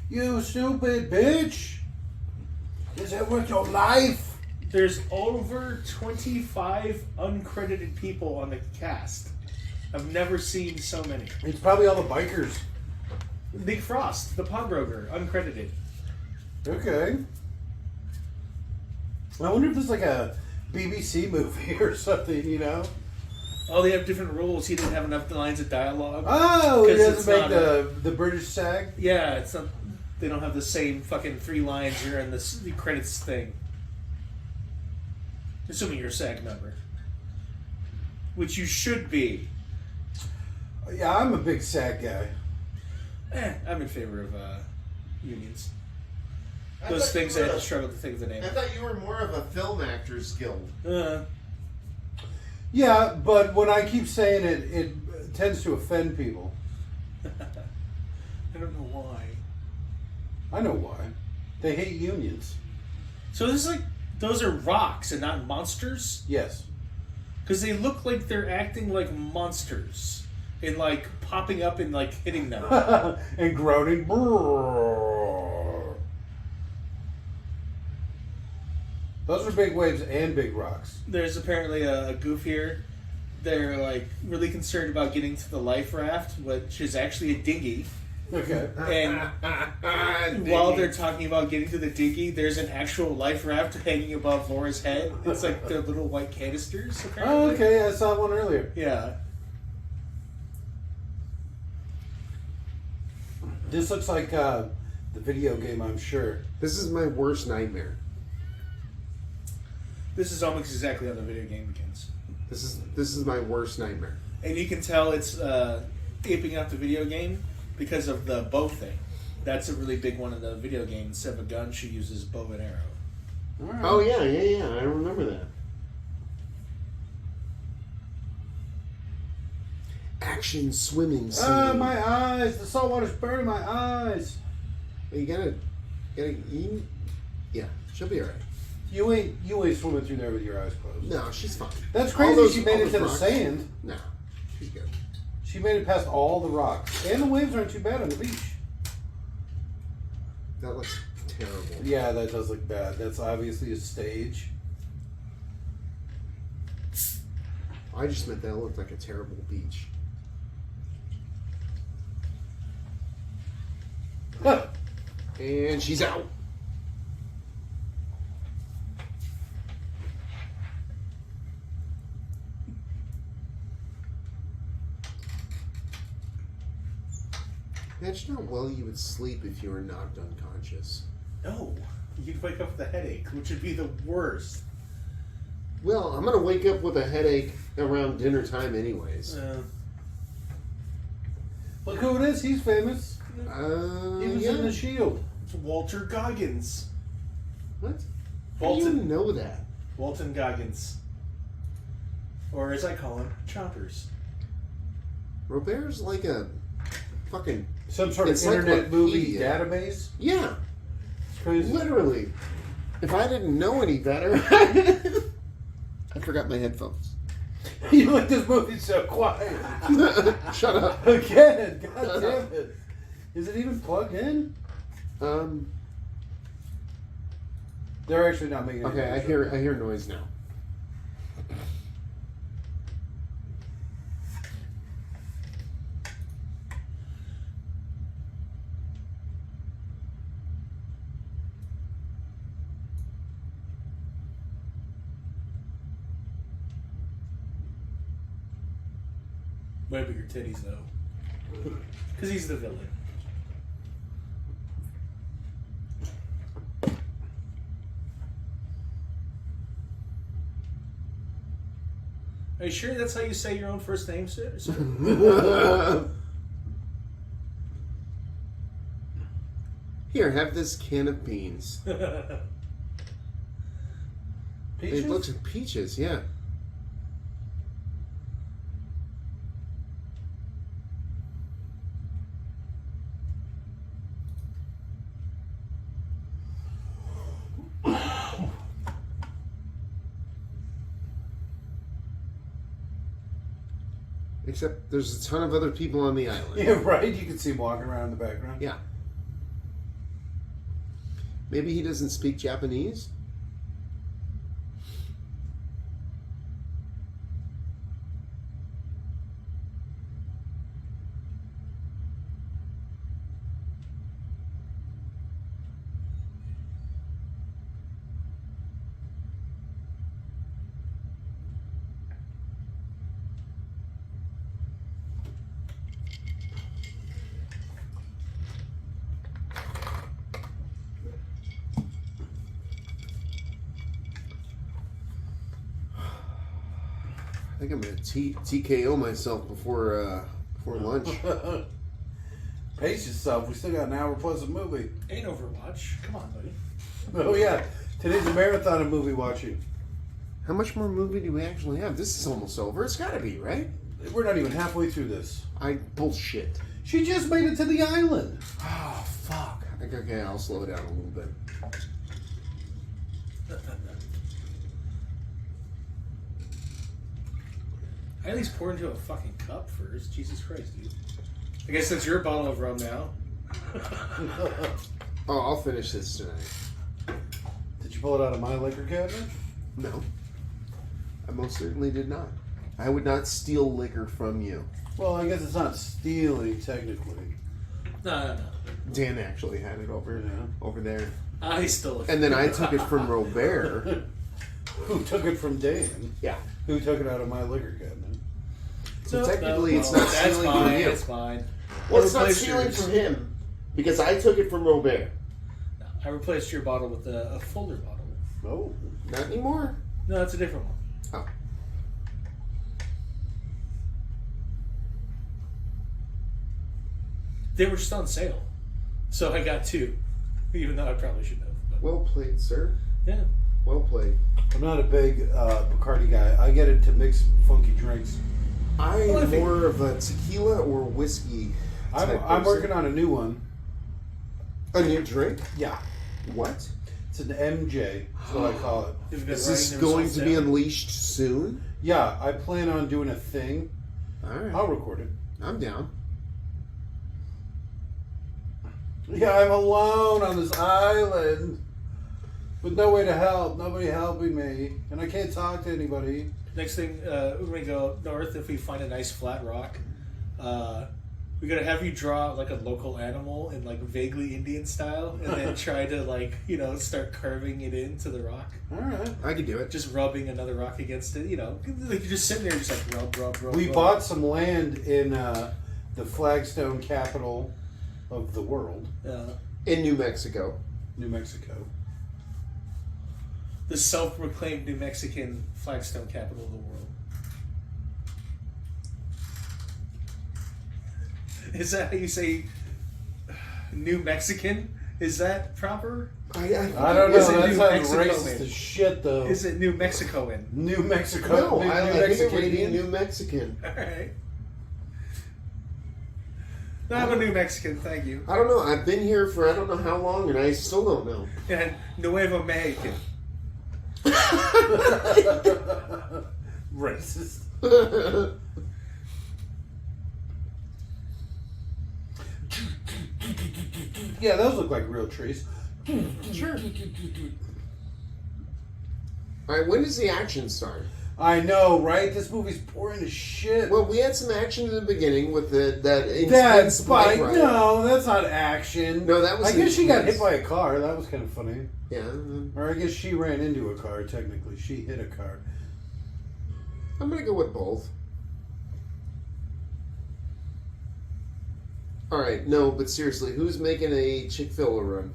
You stupid bitch! Is it worth your life? There's over 25 uncredited people on the cast. I've never seen so many. It's probably all the bikers. Nick Frost, the pawnbroker, uncredited. Okay. I wonder if there's like a BBC movie or something, you know? Oh, they have different rules. He didn't have enough lines of dialogue. Oh, he 'Cause it's doesn't make not the British SAG? Yeah, it's not. They don't have the same fucking 3 lines here in the credits thing. Assuming you're a SAG member, which you should be. Yeah, I'm a big SAG guy. I'm in favor of unions. I Those thought things you I were had to struggle to think of the name. I thought you were more of a film actors guild. Yeah, but when I keep saying it, it tends to offend people. I don't know why. I know why. They hate unions. So this is like those are rocks and not monsters, Yes. because they look like they're acting like monsters and like popping up and like hitting them. And groaning. Brrr. Those are big waves and big rocks. There's apparently a goof here. They're like really concerned about getting to the life raft, which is actually a dinghy. Okay. And while they're talking about getting to the dinghy, there's an actual life raft hanging above Laura's head. It's like the little white canisters, apparently. Oh, okay. I saw one earlier. Yeah. This looks like the video game, I'm sure. This is my worst nightmare. This is almost exactly how the video game begins. This is my worst nightmare. And you can tell it's aping out the video game because of the bow thing. That's a really big one in the video game. Instead of a gun, she uses bow and arrow. All right. Oh yeah. I remember that. Action swimming scene. Ah, my eyes! The salt water's burning my eyes. You gotta eat. Yeah, she'll be alright. You ain't swimming through there with your eyes closed. No, she's fine. That's All crazy. those- She made all it those to the rocks. sand. No, she's good. She made it past all the rocks, and the waves aren't too bad on the beach. That looks terrible. Yeah, that does look bad. That's obviously a stage. I just meant that looked like a terrible beach. And she's out. Imagine how well you would sleep if you were knocked unconscious. No. You'd wake up with a headache, which would be the worst. Well, I'm gonna wake up with a headache around dinner time, anyways. Look who it is. He's famous. He was Yeah. in The Shield. It's Walter Goggins. What? How do you Walton. know that? Walton Goggins. Or as I call him, Chompers. Robert's like a fucking Some sort of internet movie Encyclopedia. database. yeah. It's crazy. Literally. If I didn't know any better, I forgot my headphones. You like this movie so quiet. Shut up. Again. God damn it. Is it even plugged in? They're actually not making. Okay, I hear noise now. Way bigger titties, though. Because he's the villain. Are you sure that's how you say your own first name, sir? Here, have this can of beans. Peaches? It looks like peaches, yeah. Except there's a ton of other people on the island. Yeah, right. You can see him walking around in the background. Yeah. Maybe he doesn't speak Japanese? I think I'm gonna TKO myself before lunch. Pace yourself. We still got an hour plus of movie. Ain't Overwatch. Come on, buddy. Oh yeah, today's a marathon of movie watching. How much more movie do we actually have? This is almost over. It's gotta be, right? We're not even halfway through this. Bullshit. She just made it to the island. Oh, fuck. Okay, I'll slow it down a little bit. I at least pour into a fucking cup first. Jesus Christ, dude. I guess that's your bottle of rum now. Oh, I'll finish this tonight. Did you pull it out of my liquor cabinet? No. I most certainly did not. I would not steal liquor from you. Well, I guess it's not stealing technically. No. Dan actually had it over there. I stole it. And then I took it from Robert. Who took it from Dan? Yeah. Who took it out of my liquor cabinet? So technically it's not that's stealing fine, from you. That's fine. Well, it's not Replace stealing yours. from him. Because I took it from Robert. No, I replaced your bottle with a Fuller bottle. Oh. Not anymore. No, that's a different one. Oh. They were just on sale. So I got two. Even though I probably shouldn't have. But Well played, sir. yeah. Well played. I'm not a big Bacardi guy. I get it to mix funky drinks. I'm Well, I think- more of a tequila or whiskey type I'm person. working on a new one. A new drink? Yeah. What? It's an MJ. That's what I call it. You've been Is writing this the going results to be down? unleashed soon? Yeah, I plan on doing a thing. Alright. I'll record it. I'm down. Yeah, I'm alone on this island with no way to help. Nobody helping me, and I can't talk to anybody. Next thing, when we go north, if we find a nice flat rock, we gotta have you draw like a local animal in like vaguely Indian style, and then try to start carving it into the rock. All right. I can do it. Just rubbing another rock against it. Like you're just sitting there, just like rub. We rub. bought some land in the flagstone capital of the world, In New Mexico. New Mexico. The self-proclaimed New Mexican flagstone capital of the world. Is that how you say New Mexican? Is that proper? I don't know. Is it That New sounds Mexico, racist man? as shit, though. Is it New Mexicoan? New Mexico? No, New I think it would be Mexicanian? New Mexican. Alright. I'm a New Mexican, thank you. I don't know. I've been here for I don't know how long, and I still don't know. And Nuevo Mexican. Racist. Yeah, those look like real trees. Sure. All right, when does the action start? I know, right? This movie's boring as shit. Well, we had some action in the beginning with that Dad, intense bike Spike, ride. no, that's not action. No, that was I guess she got intense. hit by a car. That was kind of funny. Yeah, Or I guess she ran into a car, technically. She hit a car. I'm gonna go with both. All right, no, but seriously, who's making a Chick-fil-A run?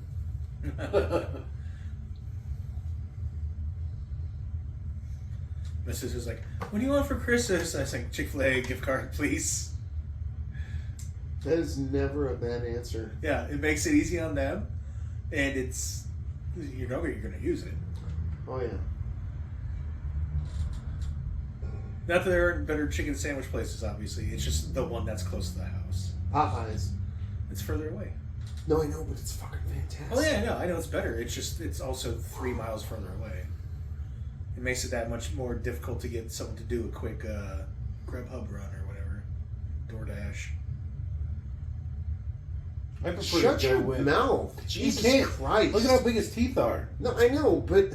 My sister's like, what do you want for Christmas? I was like, Chick-fil-A gift card, please. That is never a bad answer. Yeah, it makes it easy on them, and it's, you know you're going to use it. Oh yeah. Not that there aren't better chicken sandwich places, obviously. It's just the one that's close to the house. Popeyes. It's further away. No, I know, but it's fucking fantastic. Oh yeah, I know it's better. It's just, it's also 3 miles further away. It makes it that much more difficult to get someone to do a quick Grubhub run or whatever. DoorDash. I prefer Shut to your go with. mouth. He Jesus can't. Christ. Look at how big his teeth are. No, I know, but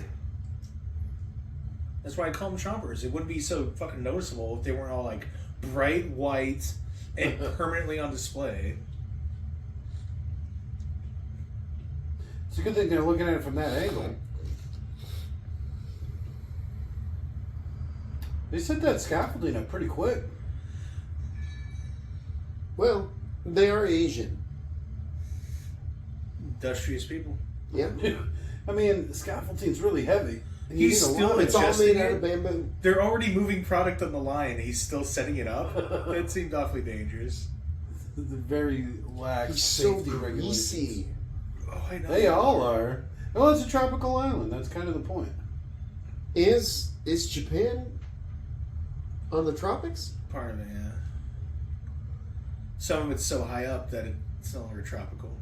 That's why I call them chompers. It wouldn't be so fucking noticeable if they weren't all like bright white and permanently on display. It's a good thing they're looking at it from that angle. They set that scaffolding up pretty quick. well, they are Asian. Industrious people. Yeah. I mean, scaffolding's really heavy. And you He's need a still lot of- It's all Adjusting made out it? of bamboo. They're already moving product on the line. He's still setting it up. That seemed awfully dangerous. the very lax He's so safety regulations. greasy. Oh, I know. They all are. Well, it's a tropical island. That's kind of the point. Is Japan on the tropics? Part of it, yeah. Some of it's so high up that it's no longer tropical.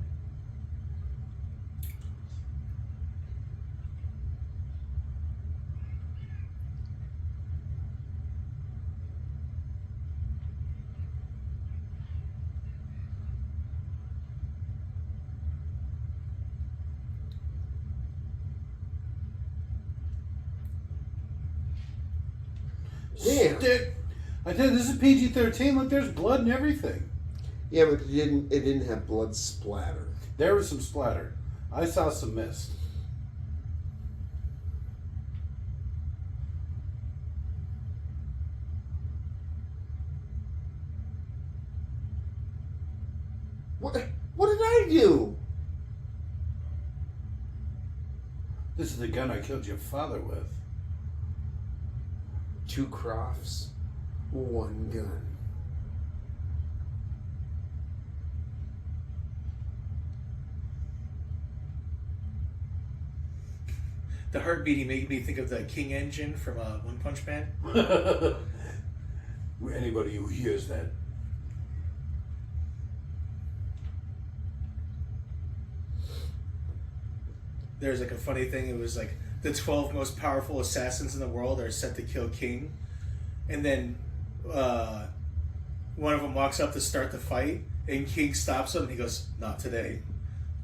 Damn. Stick. I did. This is PG-13. Look, there's blood and everything. Yeah, but it didn't have blood splatter. There was some splatter. I saw some mist. What did I do? This is the gun I killed your father with. 2 crofts, 1 gun. The heartbeat made me think of the King engine from One Punch Man. Anybody who hears that. There's like a funny thing. It was like the 12 most powerful assassins in the world are set to kill King, and then one of them walks up to start the fight, and King stops him, and he goes, "Not today,"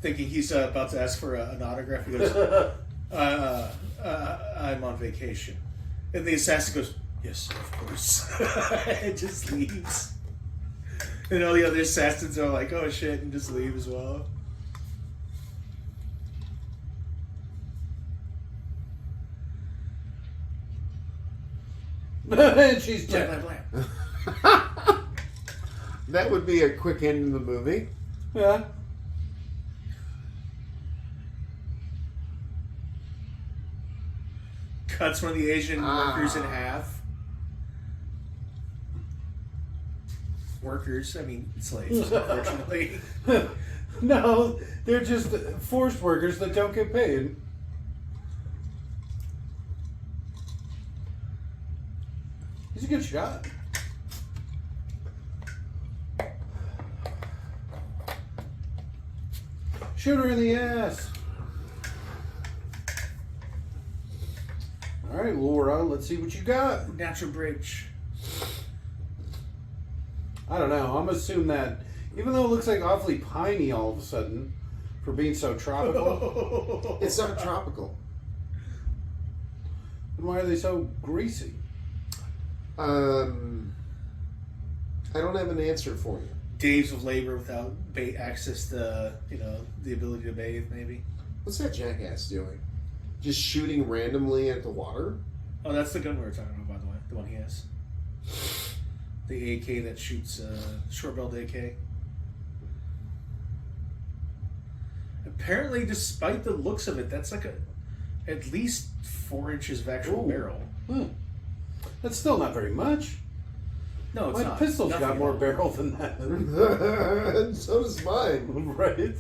thinking he's about to ask for an autograph. He goes, "I'm on vacation," and the assassin goes, "Yes, of course," and just leaves. And all the other assassins are like, "Oh shit," and just leave as well. And she's Blam, dead. blam, blam. That would be a quick end to the movie. Yeah. Cuts one of the Asian workers in half. Workers, I mean slaves, unfortunately. No, they're just forced workers that don't get paid. He's a good shot. Shoot her in the ass. All right, Laura, let's see what you got. Natural bridge. I don't know. I'm assuming that even though it looks like awfully piney all of a sudden for being so tropical, It's not tropical. then why are they so greasy? I don't have an answer for you. Days of labor without access to, the ability to bathe, maybe. What's that jackass doing? Just shooting randomly at the water? Oh, that's the gun we were talking about, by the way. The one he has. The AK that shoots short-barreled AK. Apparently, despite the looks of it, that's like at least 4 inches of actual Ooh. barrel. That's still not very much. No, it's My not. pistol's Nothing got more at all. barrel than that. So does mine. Right?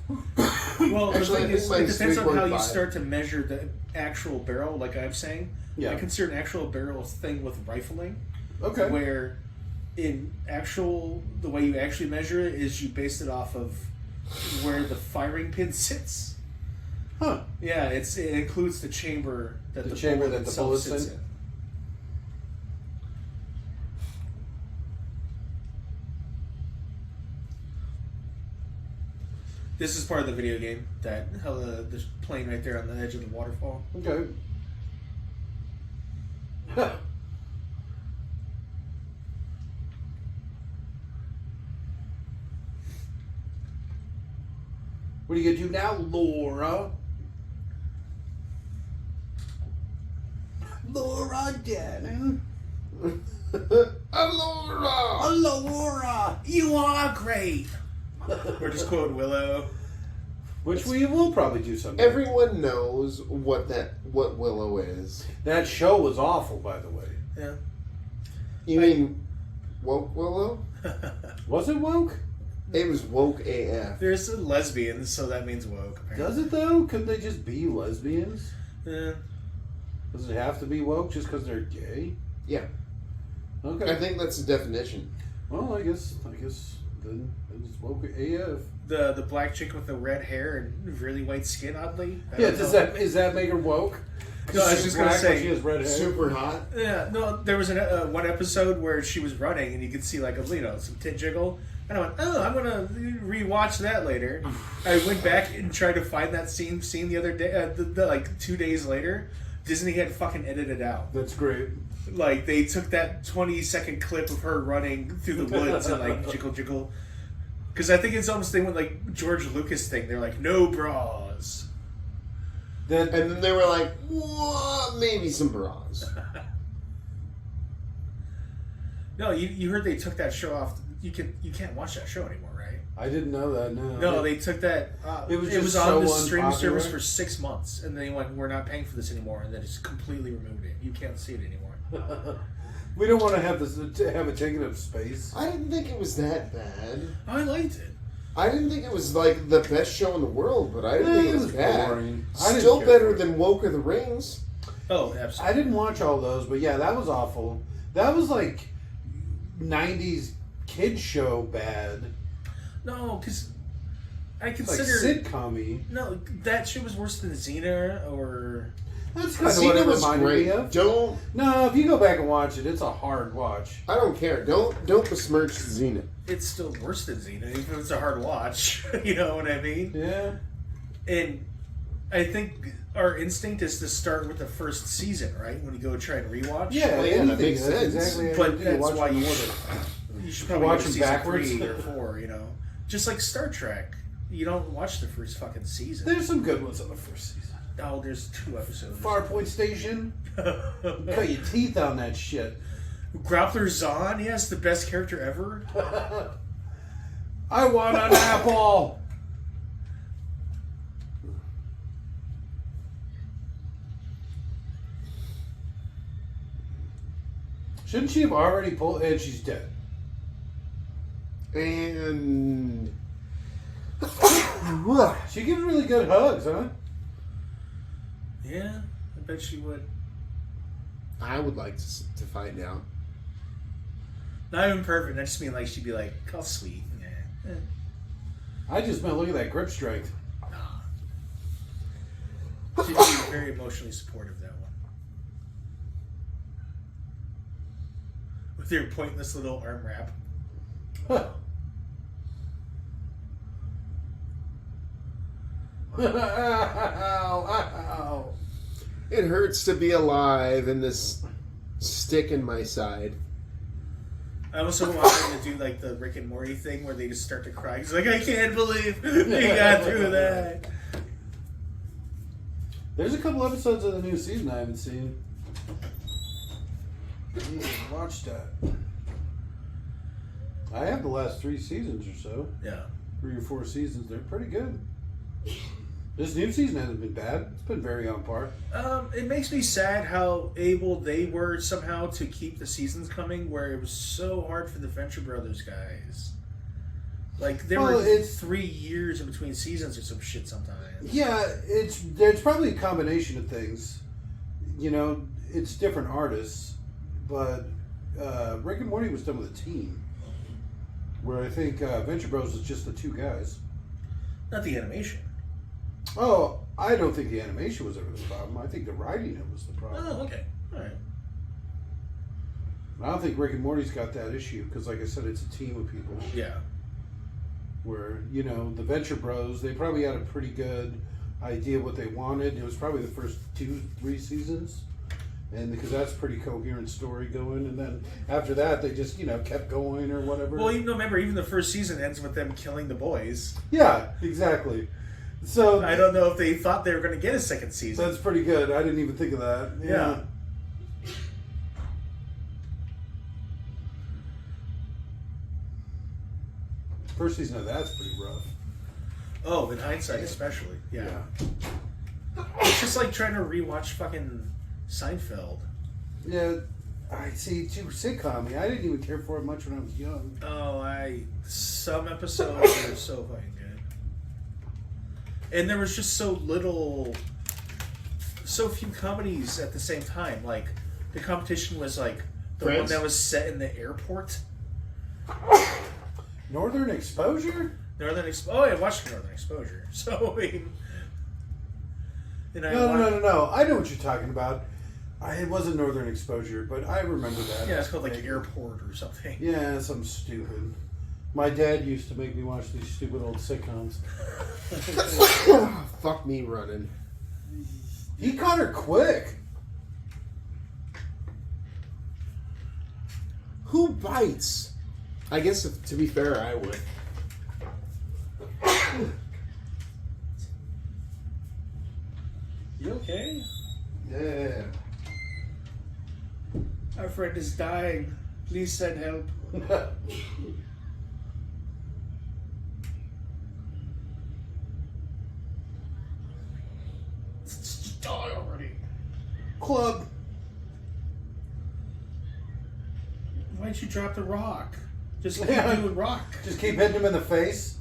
Well, the Actually, I thing think is, it mine's depends on how you 3.5. start to measure the actual barrel. Like I'm saying, Yeah. I consider an actual barrel thing with rifling, Okay. where the way you actually measure it is you base it off of where the firing pin sits. Huh. Yeah, it includes the chamber that The chamber bullet that the itself bullet's sits in? This is part of the video game. That how the plane right there on the edge of the waterfall. Okay. What do you get to now, Laura? Laura Denning. Allura! Laura! You are great. Or just quote Willow. Which we will probably do someday. Everyone knows what Willow is. That show was awful, by the way. Yeah. You mean woke Willow? Was it woke? It was woke AF. There's lesbians, so that means woke. Apparently. Does it though? Couldn't they just be lesbians? Yeah. Does it have to be woke just because they're gay? Yeah, Okay. I think that's the definition. Well, I guess then it's woke AF. The black chick with the red hair and really white skin, oddly. I Yeah, don't know. does that make her woke? No, I was just gonna Black, say- but she has red hair. Super hot. Yeah, no, there was one episode where she was running and you could see like some tit jiggle. And I went, oh, I'm gonna rewatch that later. I went back and tried to find that scene the other day, like 2 days later. Disney had fucking edited out. That's great. Like they took that 20-second clip of her running through the woods and like jiggle. Because I think it's almost the thing with like George Lucas thing. They're like, no bras. That And then they were like, what? Maybe some bras. No, you heard they took that show off. You can't watch that show anymore, right? I didn't know that. No. No, they took that. It was it just was so on the streaming unpopular. service for 6 months, and they went, "We're not paying for this anymore," and then just completely removed it. You can't see it anymore. We don't want to have this to have it taking up space. I didn't think it was that bad. I liked it. I didn't think it was like the best show in the world, but I didn't think it was bad. boring. I didn't Still care better for it. than Woke of the Rings. Oh, absolutely. I didn't watch all those, but yeah, that was awful. That was like 90s kids show bad. No, because I Like consider sitcom-y. no that shit was worse than Xena or That's kind of what it Xena was reminded great. me of. Don't No, if you go back and watch it, it's a hard watch. I don't care. Don't besmirch Xena. it's still worse than Xena. Even if it's a hard watch, you know what I mean? Yeah. And I think our instinct is to start with the first season, right? When you go try and rewatch. Yeah, Well, yeah, anything. that makes That's sense. exactly how But you do. that's Watch why it in you order. You should probably Watch go to them season backwards. 3 or 4, you know. Just like Star Trek. You don't watch the first fucking season. There's some good ones on the first season. Oh, there's 2 episodes. Farpoint Station. Cut your teeth on that shit. Grappler Zahn, yes, the best character ever. I want an apple. Shouldn't she have already pulled? And she's dead. And She gives really good hugs, huh? Yeah, I bet she would. I would like to find out. Not even perfect. I just mean like she'd be like, "Oh, sweet." Yeah. I just meant look at that grip strength. She'd be very emotionally supportive, that one. With your pointless little arm wrap. Huh. Ow, ow. It hurts to be alive and this stick in my side. I also wanted to do like the Rick and Morty thing where they just start to cry. He's like, I can't believe they got through that. There's a couple episodes of the new season I haven't seen. I need to watch that. I have the last 3 seasons or so. Yeah. 3 or 4 seasons. They're pretty good. This new season hasn't been bad. It's been very on par. It makes me sad how able they were somehow to keep the seasons coming, where it was so hard for the Venture Brothers guys. Like there Well, were it's- 3 years in between seasons or some shit sometimes. Yeah, there's probably a combination of things. You know, it's different artists, but Rick and Morty was done with a team. Where I think Venture Bros was just the 2 guys. Not the animation. Oh, I don't think the animation was ever the problem. I think the writing it was the problem. Oh, okay. All right. I don't think Rick and Morty's got that issue because, like I said, it's a team of people. Yeah. where, you know, the Venture Bros, they probably had a pretty good idea what they wanted. It was probably the first 2-3 seasons. And because that's a pretty coherent story going, and then after that they just, you know, kept going or whatever. Well, remember, even the first season ends with them killing the boys. Yeah, exactly. So I don't know if they thought they were going to get a second season. that's pretty good. I didn't even think of that. Yeah. First season of that's pretty rough. Oh, in hindsight, especially. Yeah. It's just like trying to rewatch fucking Seinfeld. Yeah, I see too sitcom. I didn't even care for it much when I was young. Oh, some episodes are so fucking good. And there was just so few comedies at the same time. Like, the competition was like the Friends? one that was set in the airport. Northern Exposure? Oh, I watched Northern Exposure. So, I mean... And I No. I know what you're talking about. It wasn't Northern Exposure, but I remember that. Yeah, it's called like Airport or something. Yeah, something stupid. My dad used to make me watch these stupid old sitcoms. Fuck me running. He caught her quick. Who bites? I guess, to be fair, I would. You okay? Yeah. Our friend is dying. Please send help. Just die already. Club. Why'd you drop the rock? Just keep Yeah. doing rock. Just keep hitting him in the face.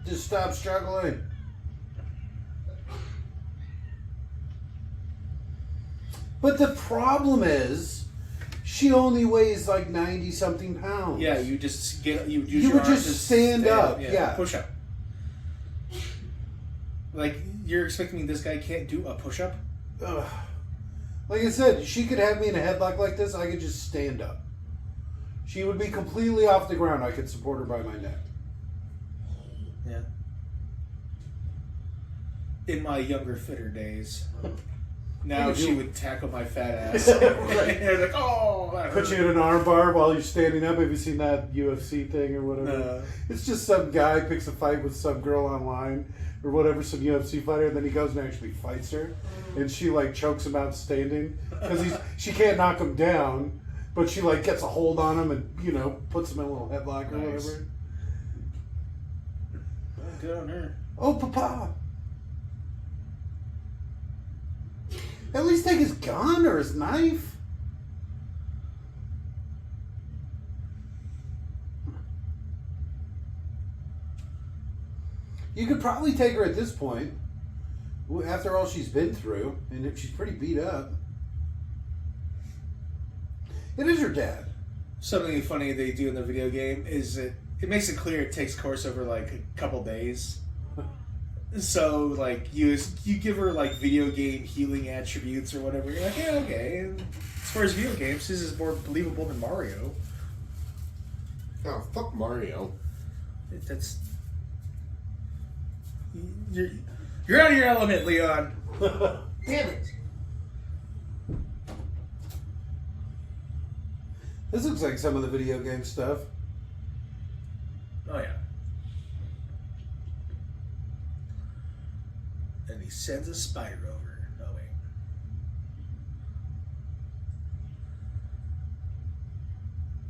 Just stop struggling. But the problem is, she only weighs like 90 something pounds. Yeah, you just use You your would arms just to stand up, yeah. Push up. Like, you're expecting me this guy can't do a push up? Ugh. Like I said, she could have me in a headlock like this, I could just stand up. She would be completely off the ground. I could support her by my neck. Yeah. In my younger, fitter days. Now Look at she you. would tackle my fat ass. And like, oh, that Put hurt. you in an arm bar while you're standing up. Have you seen that UFC thing or whatever? No. It's just some guy picks a fight with some girl online or whatever, some UFC fighter, and then he goes and actually fights her, and she like chokes him out standing because she can't knock him down, but she like gets a hold on him and puts him in a little headlock or Nice. whatever. Oh, good on her. Oh, papa! At least take his gun or his knife. You could probably take her at this point, after all she's been through, and if she's pretty beat up. It is her dad. Something funny they do in the video game is it makes it clear it takes course over like a couple days. So like you give her like video game healing attributes or whatever. You're like, yeah, okay. And as far as video games, this is more believable than Mario. Oh, fuck Mario. That's you're out of your element, Leon. Damn it. This looks like some of the video game stuff. Oh yeah. And he sends a spider over. Oh wait.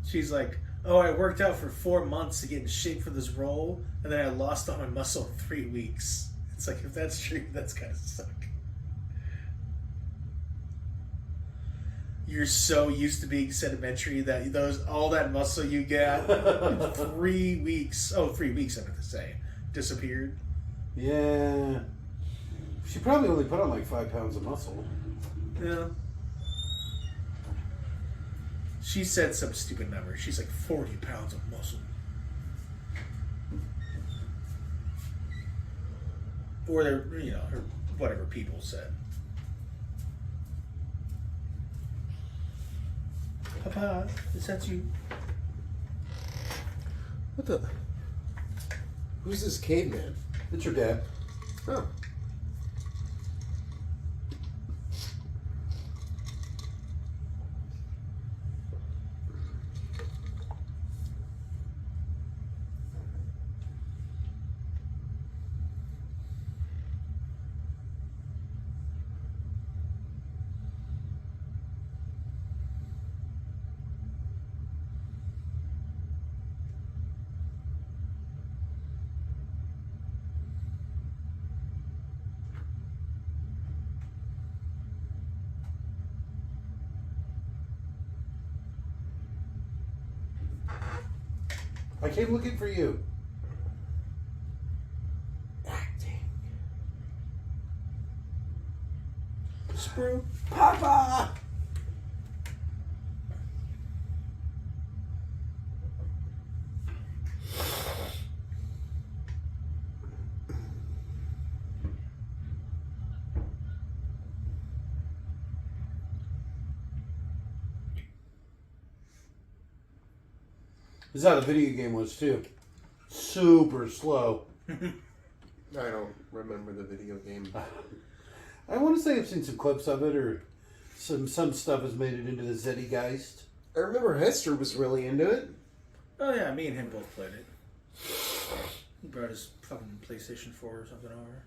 She's like, oh, I worked out for 4 months to get in shape for this role, and then I lost all my muscle in 3 weeks. It's like, if that's true, that's kind of suck. You're so used to being sedimentary that all that muscle you get in 3 weeks. Oh, 3 weeks, I meant to say. Disappeared. Yeah. She probably only put on like 5 pounds of muscle. Yeah. She said some stupid number. She's like 40 pounds of muscle. Or, her whatever people said. Is that you? What the? Who's this caveman? It's your dad. Oh. I came looking for you. Acting. Sprue. Papa! This is how the video game was too. Super slow. I don't remember the video game. I want to say I've seen some clips of it, or some stuff has made it into the Zeitgeist. I remember Hester was really into it. Oh yeah, me and him both played it. He brought his fucking PlayStation 4 or something over.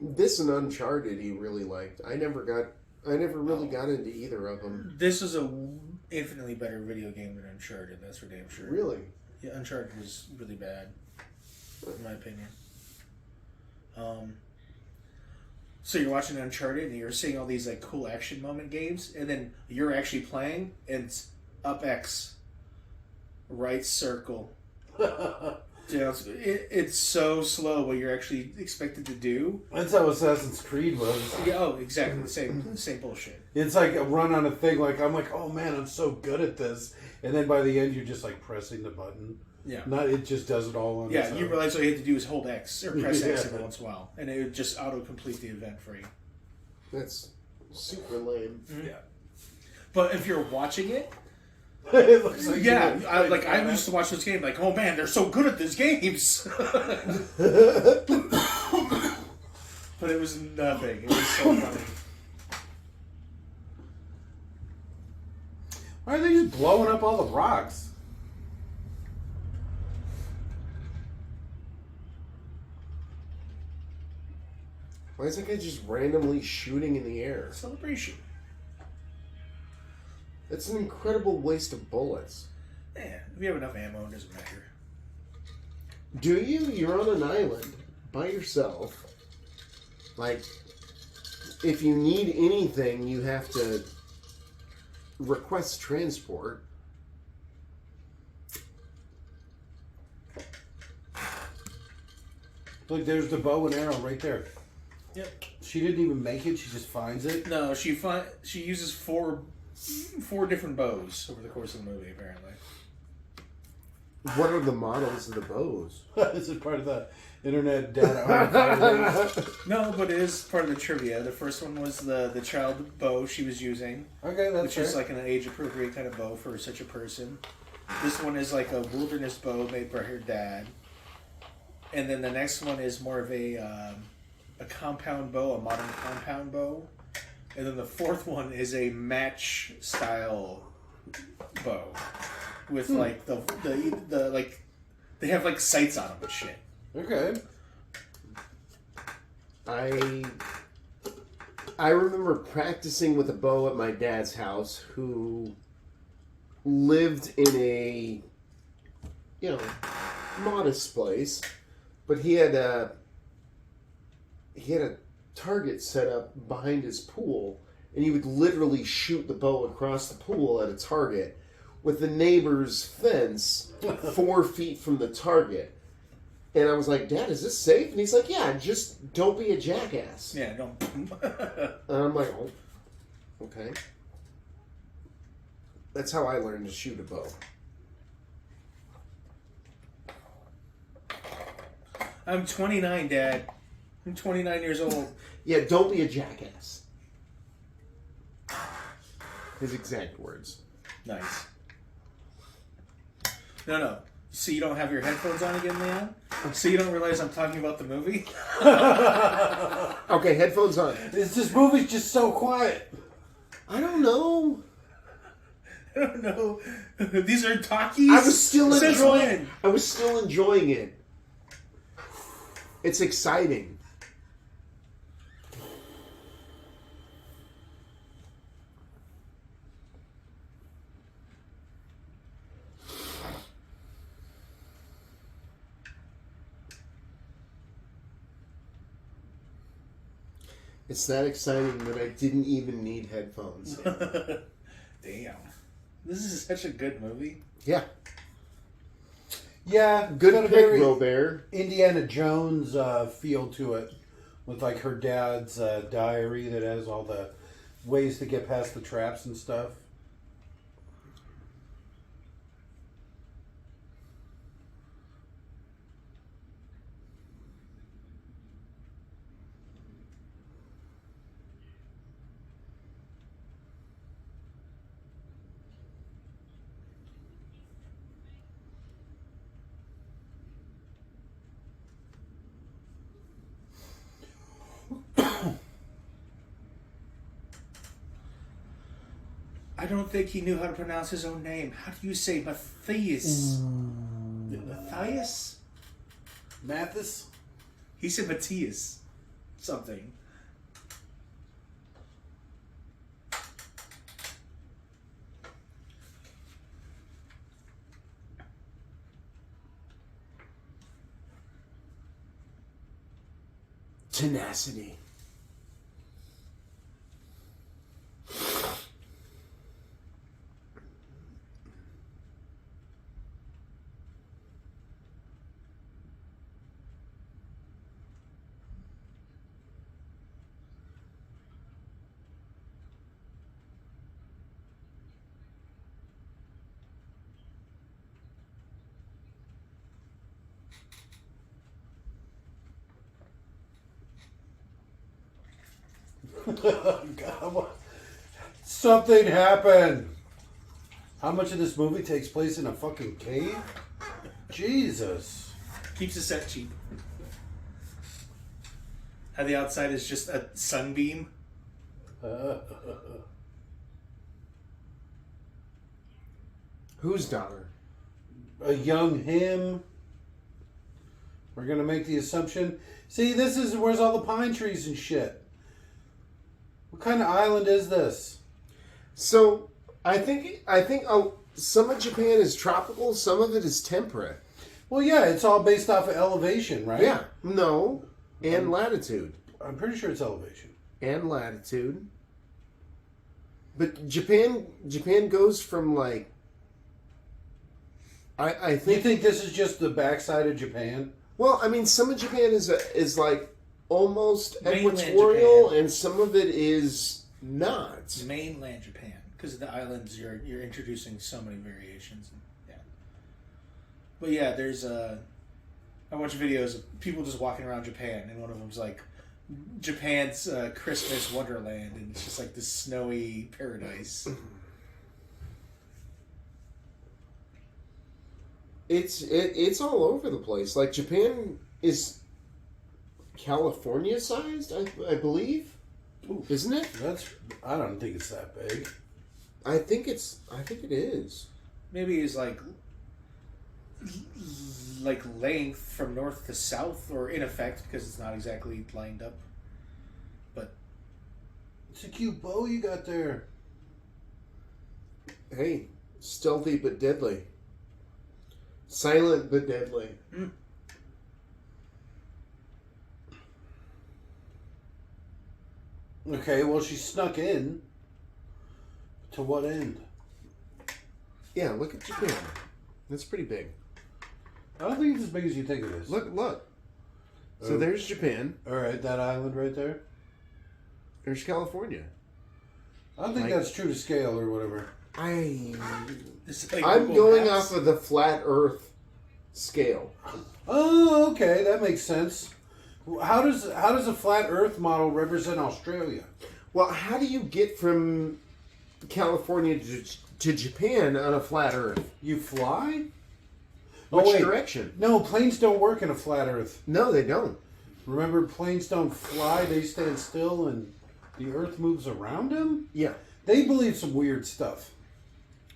This and Uncharted he really liked. I never really got into either of them. This is a infinitely better video game than Uncharted. That's for damn sure. Really? Yeah, Uncharted was really bad, in my opinion. So you're watching Uncharted and you're seeing all these like cool action moment games, and then you're actually playing, and it's up X, right circle. You know, it's so slow what you're actually expected to do. That's how Assassin's Creed was. Yeah, oh, exactly the same bullshit. It's like a run on a thing. Like I'm like, oh man, I'm so good at this, and then by the end, you're just like pressing the button. Yeah. Not it just does it all on. Yeah, its you own. realize all you have to do is hold X or press X Yeah. every once in a while, and it would just auto complete the event for you. That's super lame. Yeah. But if you're watching it, It looks like yeah, you're I used to watch those games. Like, oh man, they're so good at these games. But it was nothing. It was so funny. Why are they just blowing up all the rocks? Why is that guy just randomly shooting in the air? Celebration. That's an incredible waste of bullets. Yeah, if you have enough ammo, it doesn't matter. Do you? You're on an island by yourself. Like, if you need anything, you have to request transport. Look, there's the bow and arrow right there. Yep. She didn't even make it. She just finds it. No, she uses four different bows over the course of the movie, apparently. What are the models of the bows? This is part of the internet data. No, but it is part of the trivia. The first one was the child bow she was using, Okay, that's which fair. is like an age-appropriate kind of bow for such a person. This one is like a wilderness bow made by her dad. And then the next one is more of a compound bow, a modern compound bow. And then the fourth one is a match style bow with like the like they have like sights on them and shit. Okay. I remember practicing with a bow at my dad's house, who lived in a, modest place, but he had a target set up behind his pool, and he would literally shoot the bow across the pool at a target with the neighbor's fence 4 feet from the target. And I was like, Dad, is this safe? And he's like, yeah, just don't be a jackass. Yeah, don't. And I'm like, oh, okay. That's how I learned to shoot a bow. I'm 29, Dad. I'm 29 years old. Yeah, don't be a jackass. His exact words. Nice. No. So you don't have your headphones on again, Leon? So you don't realize I'm talking about the movie? Okay, headphones on. This movie's just so quiet. I don't know. I don't know. These are talkies? I was still Since enjoying. when? I was still enjoying it. It's exciting. It's that exciting that I didn't even need headphones. Damn. This is such a good movie. Yeah. Yeah, Good got a pick, very Robert. Indiana Jones feel to it, with like her dad's diary that has all the ways to get past the traps and stuff. I don't think he knew how to pronounce his own name. How do you say Matthias? Matthias? Mathis? He said Matthias. Something. Tenacity. God, what? Something happened. How much of this movie takes place in a fucking cave? Jesus. Keeps the set cheap. How the outside is just a sunbeam. Whose daughter? A young him. We're gonna make the assumption. See, this is where's all the pine trees and shit. What kind of island is this? So I think some of Japan is tropical, some of it is temperate. Well, yeah, it's all based off of elevation, right? Yeah. No. And latitude. I'm pretty sure it's elevation. And latitude. But Japan goes from like I You think think this is just the backside of Japan? well, I mean some of Japan is like almost Mainland equatorial Japan. and some of it is not. Mainland Japan. Because of the islands, you're introducing so many variations. Yeah. But yeah, there's I watch videos of people just walking around Japan, and one of them's like Japan's Christmas Wonderland, and it's just like this snowy paradise. It's all over the place. Like Japan is California sized, I believe. Oof. Isn't it? I don't think it's that big. I think it is. Maybe it's like length from north to south, or in effect, because it's not exactly lined up. But It's a cute bow you got there. Hey, stealthy but deadly. Silent but deadly. Okay, well, she snuck in. To what end? Yeah, look at Japan. That's pretty big. I don't think it's as big as you think it is. Look. So Oh. there's Japan. All right, that island right there. There's California. I don't think Like- that's true to scale or whatever. it's like I'm Google going Maps. off of the flat Earth scale. Oh, okay, that makes sense. How does a flat Earth model represent Australia? Well, how do you get from California to Japan on a flat Earth. You fly? Which direction? No, planes don't work in a flat Earth. No, they don't. Remember, planes don't fly, they stand still and the Earth moves around them? Yeah. They believe some weird stuff.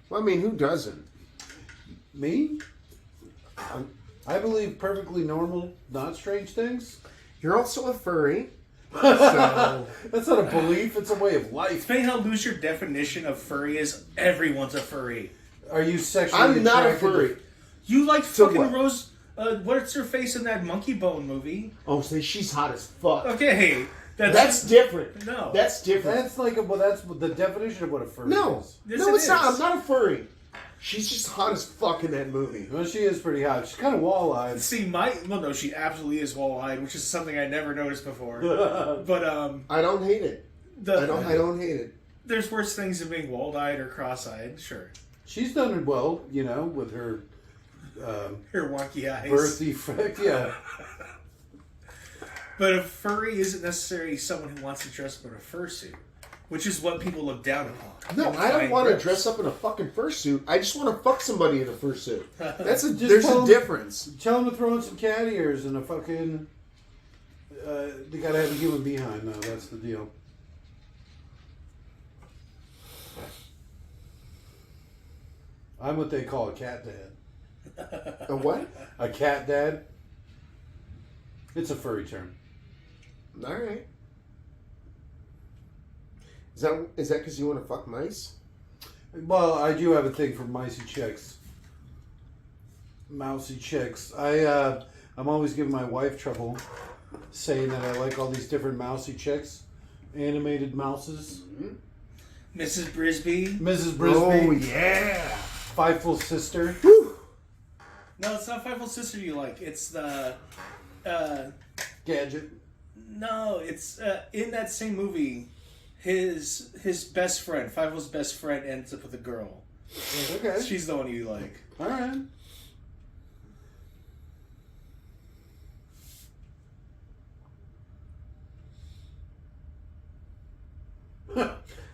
Well, I mean, who doesn't? Me? I believe perfectly normal, not strange things. You're also a furry. So That's not a belief, it's a way of life. Depending how loose your definition of furry is, everyone's a furry. Are you sexually I'm not a attracted to- furry. You like So fucking what? Rose. What's her face in that Monkey Bone movie? Oh, so she's hot as fuck. Okay, That's different. No. That's different. That's like that's the definition of what a furry No. is. Yes, No, it it's not. is. I'm not a furry. She's just hot as fuck in that movie. Well, she is pretty hot. She's kind of wall-eyed. See, no, she absolutely is wall-eyed, which is something I never noticed before. But I don't hate it. I don't hate it. There's worse things than being wall-eyed or cross-eyed. Sure, She's done it well, with her her wonky eyes. birth defect. Yeah. But a furry isn't necessarily someone who wants to dress up in a fursuit, which is what people look down upon. No, And I don't find want to gross. dress up in a fucking fursuit. I just want to fuck somebody in a fursuit. There's tell a 'em- difference. Tell them to throw in some cat ears and a fucking. They gotta have a human behind, though. That's the deal. I'm what they call a cat dad. A what? A cat dad? It's a furry term. All right. Is that because you want to fuck mice? Well, I do have a thing for micey chicks. Mousy chicks. I'm always giving my wife trouble saying that I like all these different mousy chicks. Animated mouses. Mrs. Brisby. Mrs. Brisby. Oh yeah. Fightful sister. Whew. No, it's not Fightful Sister you like. It's the. Gadget. No, it's in that same movie. His best friend, Fightful's best friend, ends up with a girl. Okay. She's the one you like. Alright.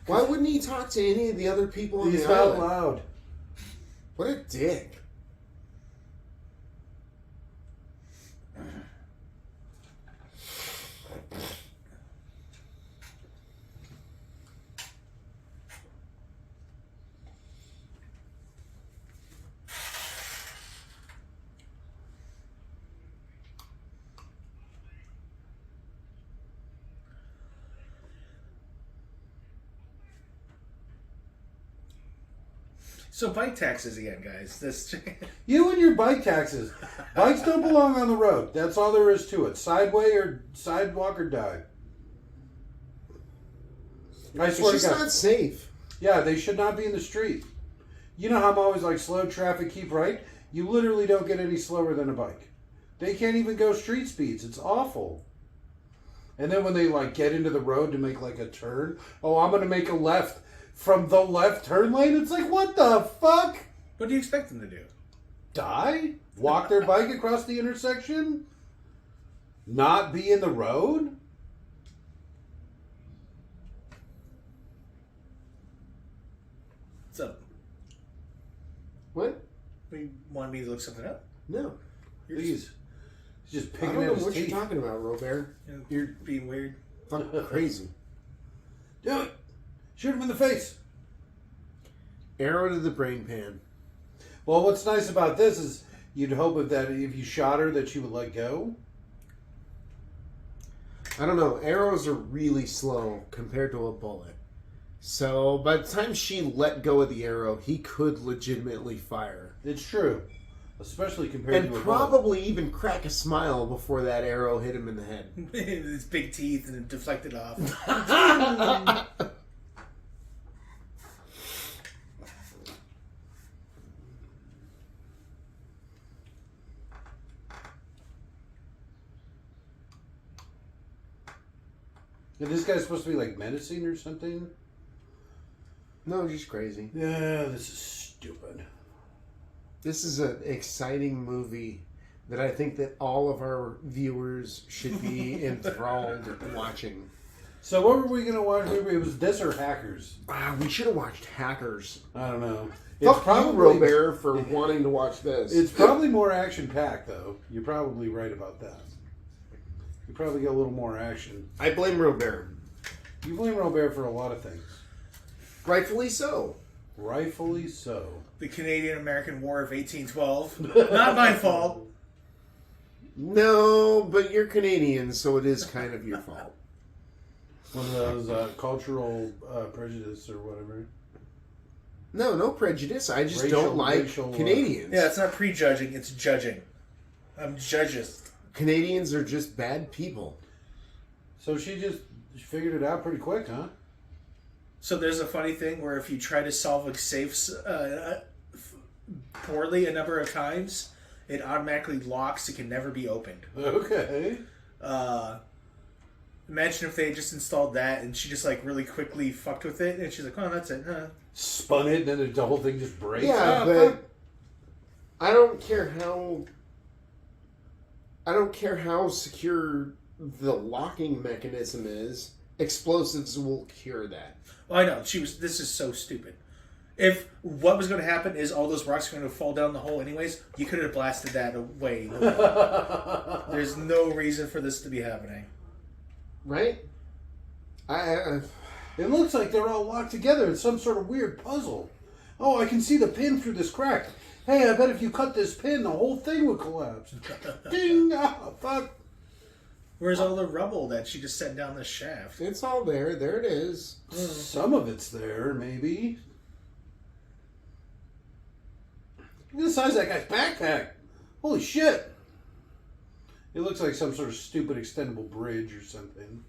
Why wouldn't he talk to any of the other people on He's the not island? loud. What a dick. So bike taxes again, guys. This You and your bike taxes. Bikes don't belong on the road. That's all there is to it. Sideway or sidewalk or die. I It's swear to just God. not safe. Yeah, they should not be in the street. You know how I'm always like, slow traffic, keep right? You literally don't get any slower than a bike. They can't even go street speeds. It's awful. And then when they like get into the road to make like a turn, oh, I'm going to make a left from the left turn lane. It's like, what the fuck? what do you expect them to do? Die? Walk their bike across the intersection? Not be in the road? What's up? What? You want me to look something up? No. Please. He's just I picking don't at know his what teeth. you're talking about, Robert. You're being weird. Fucking crazy. Do it. Shoot him in the face. Arrow to the brain pan. Well, what's nice about this is you'd hope that if you shot her that she would let go. I don't know. Arrows are really slow compared to a bullet. So by the time she let go of the arrow, he could legitimately fire. It's true. Especially compared And to a bullet. probably even crack a smile before that arrow hit him in the head. His big teeth and it deflected off. And this guy's supposed to be like menacing or something? No, just crazy. Yeah, this is stupid. This is an exciting movie that I think that all of our viewers should be enthralled watching. So what were we gonna watch? It was this or Hackers? We should have watched Hackers. I don't know. Fuck you, Robert, for wanting to watch this. It's probably more action packed, though. You're probably right about that. You probably get a little more action. I blame Robert. You blame Robert for a lot of things. Rightfully so. Rightfully so. The Canadian-American War of 1812. Not my fault. No, but you're Canadian, so it is kind of your fault. One of those cultural prejudice or whatever. No prejudice. I just Racial- don't like racial, Canadians. Yeah, it's not prejudging, it's judging. I'm judges. Canadians are just bad people. So she figured it out pretty quick, huh? So there's a funny thing where if you try to solve a safe poorly a number of times, it automatically locks. It can never be opened. Okay. Imagine if they had just installed that and she just like really quickly fucked with it and she's like, oh, that's it. Spun it and then the whole thing just breaks. Yeah, Ah, but fuck. I don't care how secure the locking mechanism is. Explosives will cure that. Well, I know. This is so stupid. If what was going to happen is all those rocks are going to fall down the hole anyways, you could have blasted that away. There's no reason for this to be happening. Right? It looks like they're all locked together in some sort of weird puzzle. Oh, I can see the pin through this crack. Hey, I bet if you cut this pin, the whole thing would collapse. Ding! Ah, fuck. Where's all the rubble that she just set down the shaft? It's all there. There it is. Some of it's there, maybe. Look at the size of that guy's backpack. Holy shit. It looks like some sort of stupid extendable bridge or something.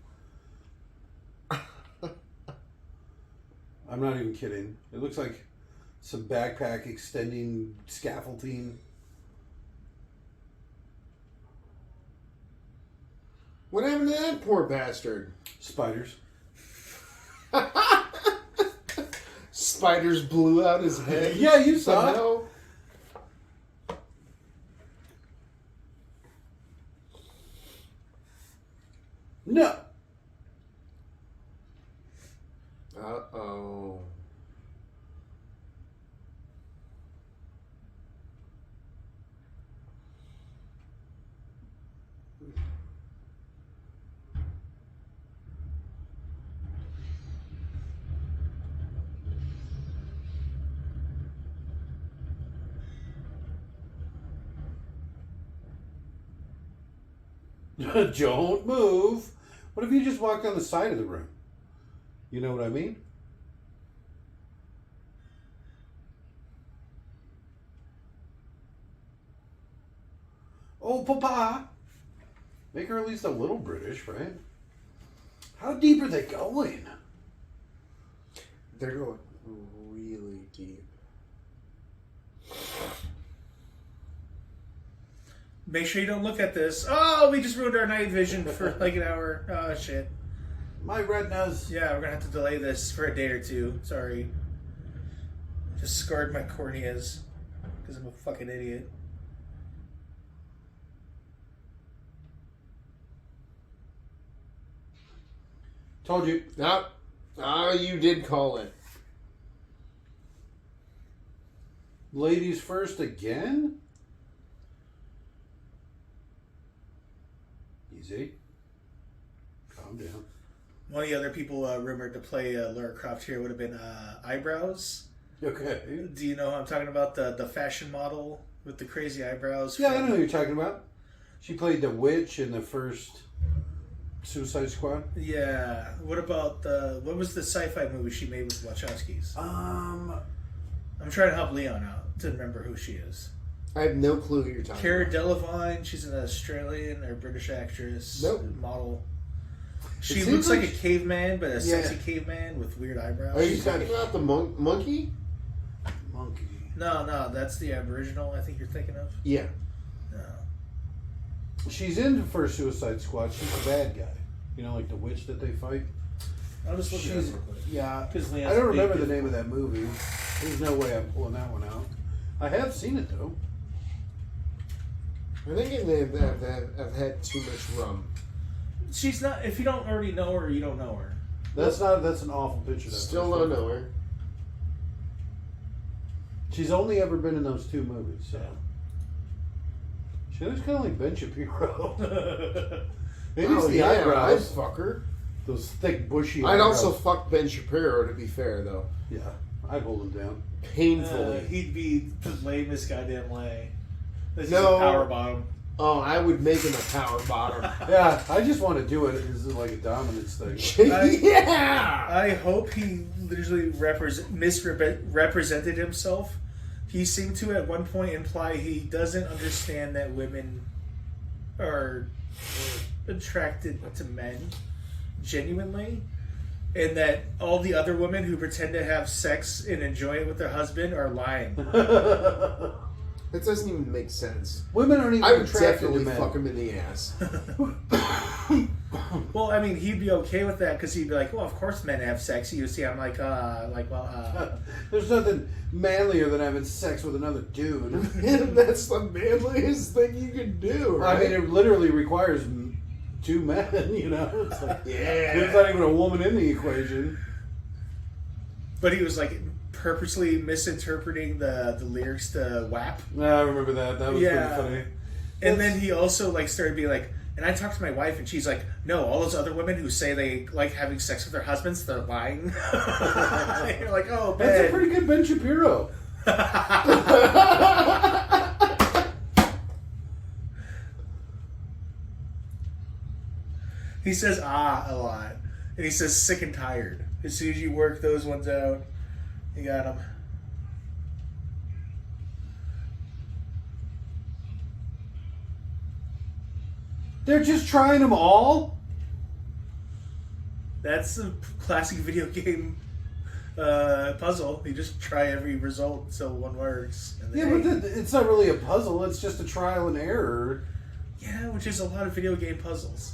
I'm not even kidding. It looks like some backpack extending scaffolding. What happened to that poor bastard? Spiders. Spiders blew out his head. Yeah, you saw it. somehow. No. Uh-oh. Don't move. What if you just walked on the side of the room? You know what I mean? Oh, Papa. Make her at least a little British, right? How deep are they going? They're going really deep. Make sure you don't look at this. Oh, we just ruined our night vision for like an hour. Oh, shit. My retinas. Yeah, we're going to have to delay this for a day or two. Sorry. Just scarred my corneas because I'm a fucking idiot. Told you. You did call it. Ladies first again? Easy. Calm down. One of the other people rumored to play Lara Croft here would have been Eyebrows. Okay. Do you know who I'm talking about? The fashion model with the crazy eyebrows? Yeah, I know who you're talking about. She played the witch in the first Suicide Squad. Yeah. What about what was the sci-fi movie she made with Wachowskis? I'm trying to help Leon out to remember who she is. I have no clue who you're talking Cara about. Delevingne. She's an Australian or British actress. Nope. Model. She seems looks like like a caveman, but a Yeah. sexy caveman with weird eyebrows. Are you talking about the monkey? Monkey. No, that's the Aboriginal I think you're thinking of. Yeah. No. She's in the first Suicide Squad. She's the bad guy. You know, like the witch that they fight. I'll just look it up She's, real quick. yeah. 'Cause I Leon's don't a big remember the Disney name of that movie. There's no way I'm pulling that one out. I have seen it though. I think I've had too much rum. She's not. If you don't already know her, you don't know her. That's an awful picture. That Still first don't one. know her. She's only ever been in those 2 movies, so. She looks kind of like Ben Shapiro. Maybe it's the eyebrows. I'd fuck her. Those thick, bushy I'd eyebrows. also fuck Ben Shapiro, to be fair, though. Yeah, I'd hold him down. Painfully. He'd be the lamest goddamn lay. This is No. a power bottom. Oh, I would make him a power bottom. Yeah, I just want to do it as like a dominance thing. Yeah! I hope he literally misrepresented himself. He seemed to at one point imply he doesn't understand that women are attracted to men genuinely, and that all the other women who pretend to have sex and enjoy it with their husband are lying. That doesn't even make sense. Women aren't even I would attracted to definitely men. fuck him in the ass. Well, I mean, he'd be okay with that because he'd be like, "Well, of course men have sex." You see, I'm like, There's nothing manlier than having sex with another dude. That's the manliest thing you can do, right? I mean, it literally requires 2 men, you know? It's like, yeah. there's not even a woman in the equation. But he was like purposely misinterpreting the lyrics to WAP. I remember that. That was Yeah. pretty funny. And then he also like started being like, and I talked to my wife, and she's like, "No, all those other women who say they like having sex with their husbands, they're lying." You're like, "Oh, That's a Ben." pretty good Ben Shapiro. He says "ah" a lot, and he says "sick and tired." As soon as you work those ones out, you got him. They're just trying them all? That's a classic video game puzzle. You just try every result until one works. And Yeah, then, but it's not really a puzzle. It's just a trial and error. yeah, which is a lot of video game puzzles.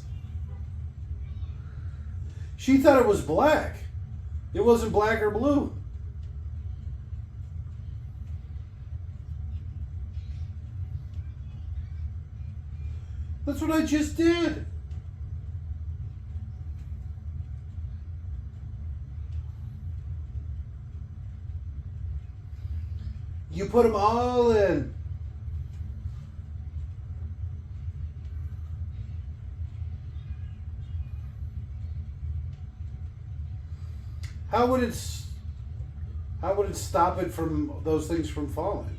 She thought it was black. It wasn't black or blue. That's what I just did. You put them all in. How would it stop it from those things from falling?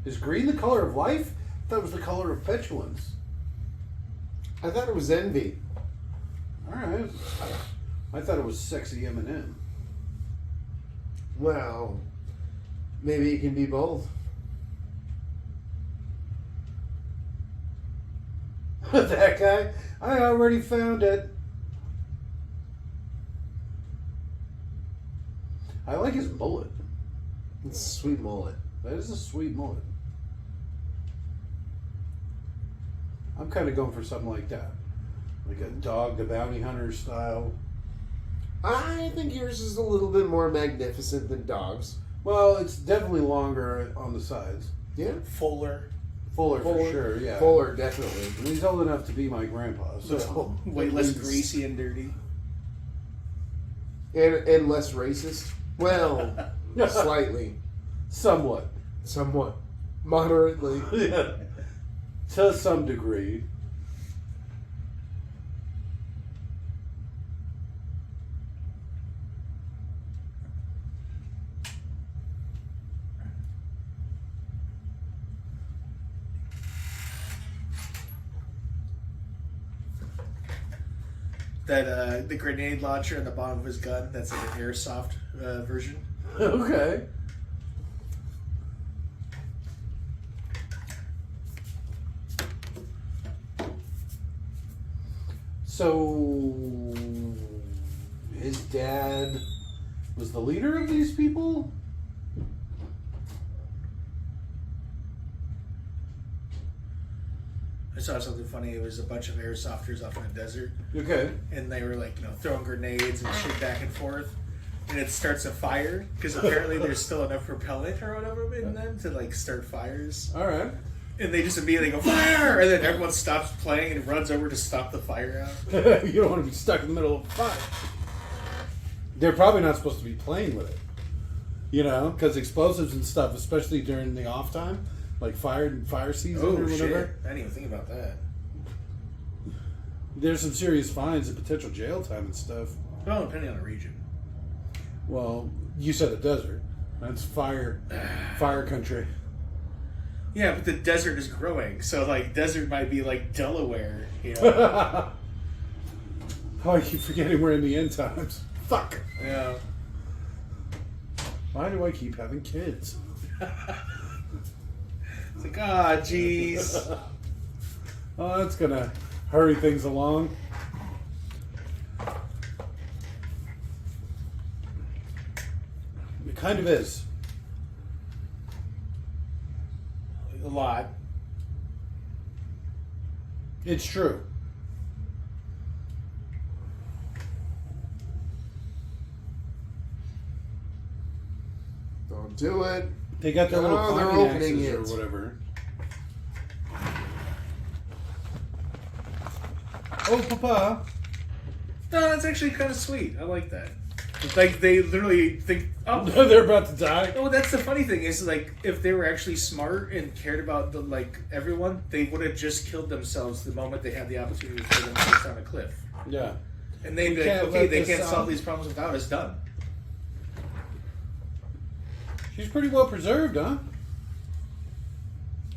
Is green the color of life? I thought it was the color of petulance. I thought it was envy. All right. I thought it was sexy Eminem. Well, maybe it can be both. That guy? I already found it. I like his mullet. It's a sweet mullet. That is a sweet mullet. I'm kind of going for something like that. Like a Dog the Bounty Hunter style. I think yours is a little bit more magnificent than Dog's. Well, it's definitely longer on the sides. Yeah. Fuller. Fuller for sure, yeah. Fuller, definitely. And he's old enough to be my grandpa, so. Way At less least. greasy and dirty. And less racist. Well, slightly. Somewhat. Somewhat. Moderately. Yeah. To some degree. That the grenade launcher on the bottom of his gun, that's like an airsoft version. Okay. So, his dad was the leader of these people? I saw something funny. It was a bunch of airsofters off in the desert, Okay. and they were like, throwing grenades and shit back and forth. And it starts a fire because apparently there's still enough propellant or whatever in them to like start fires. All right. and they just immediately go fire, and then everyone stops playing and runs over to stop the fire out. You don't want to be stuck in the middle of a fire. They're probably not supposed to be playing with it, because explosives and stuff, especially during the off time, like fire season or whatever. Shit! I didn't even think about that. There's some serious fines and potential jail time and stuff. Well, depending on the region. Well, you said the desert. That's fire country. Yeah, but the desert is growing, so like desert might be like Delaware, Oh, I keep forgetting we're in the end times. Fuck. Yeah. Why do I keep having kids? It's like, jeez. Oh, that's gonna hurry things along. It kind of is. A lot. It's true. Don't do it. They got their little they're climbing opening axes or it. whatever. Oh, Papa. No, that's actually kind of sweet. I like that. Like they literally think, oh, They're about to die. no. That's the funny thing is like if they were actually smart and cared about everyone, they would have just killed themselves the moment they had the opportunity for themselves on a cliff. Yeah. And they'd We be like, can't okay, let they this can't out. solve these problems without us. Done. She's pretty well preserved, huh?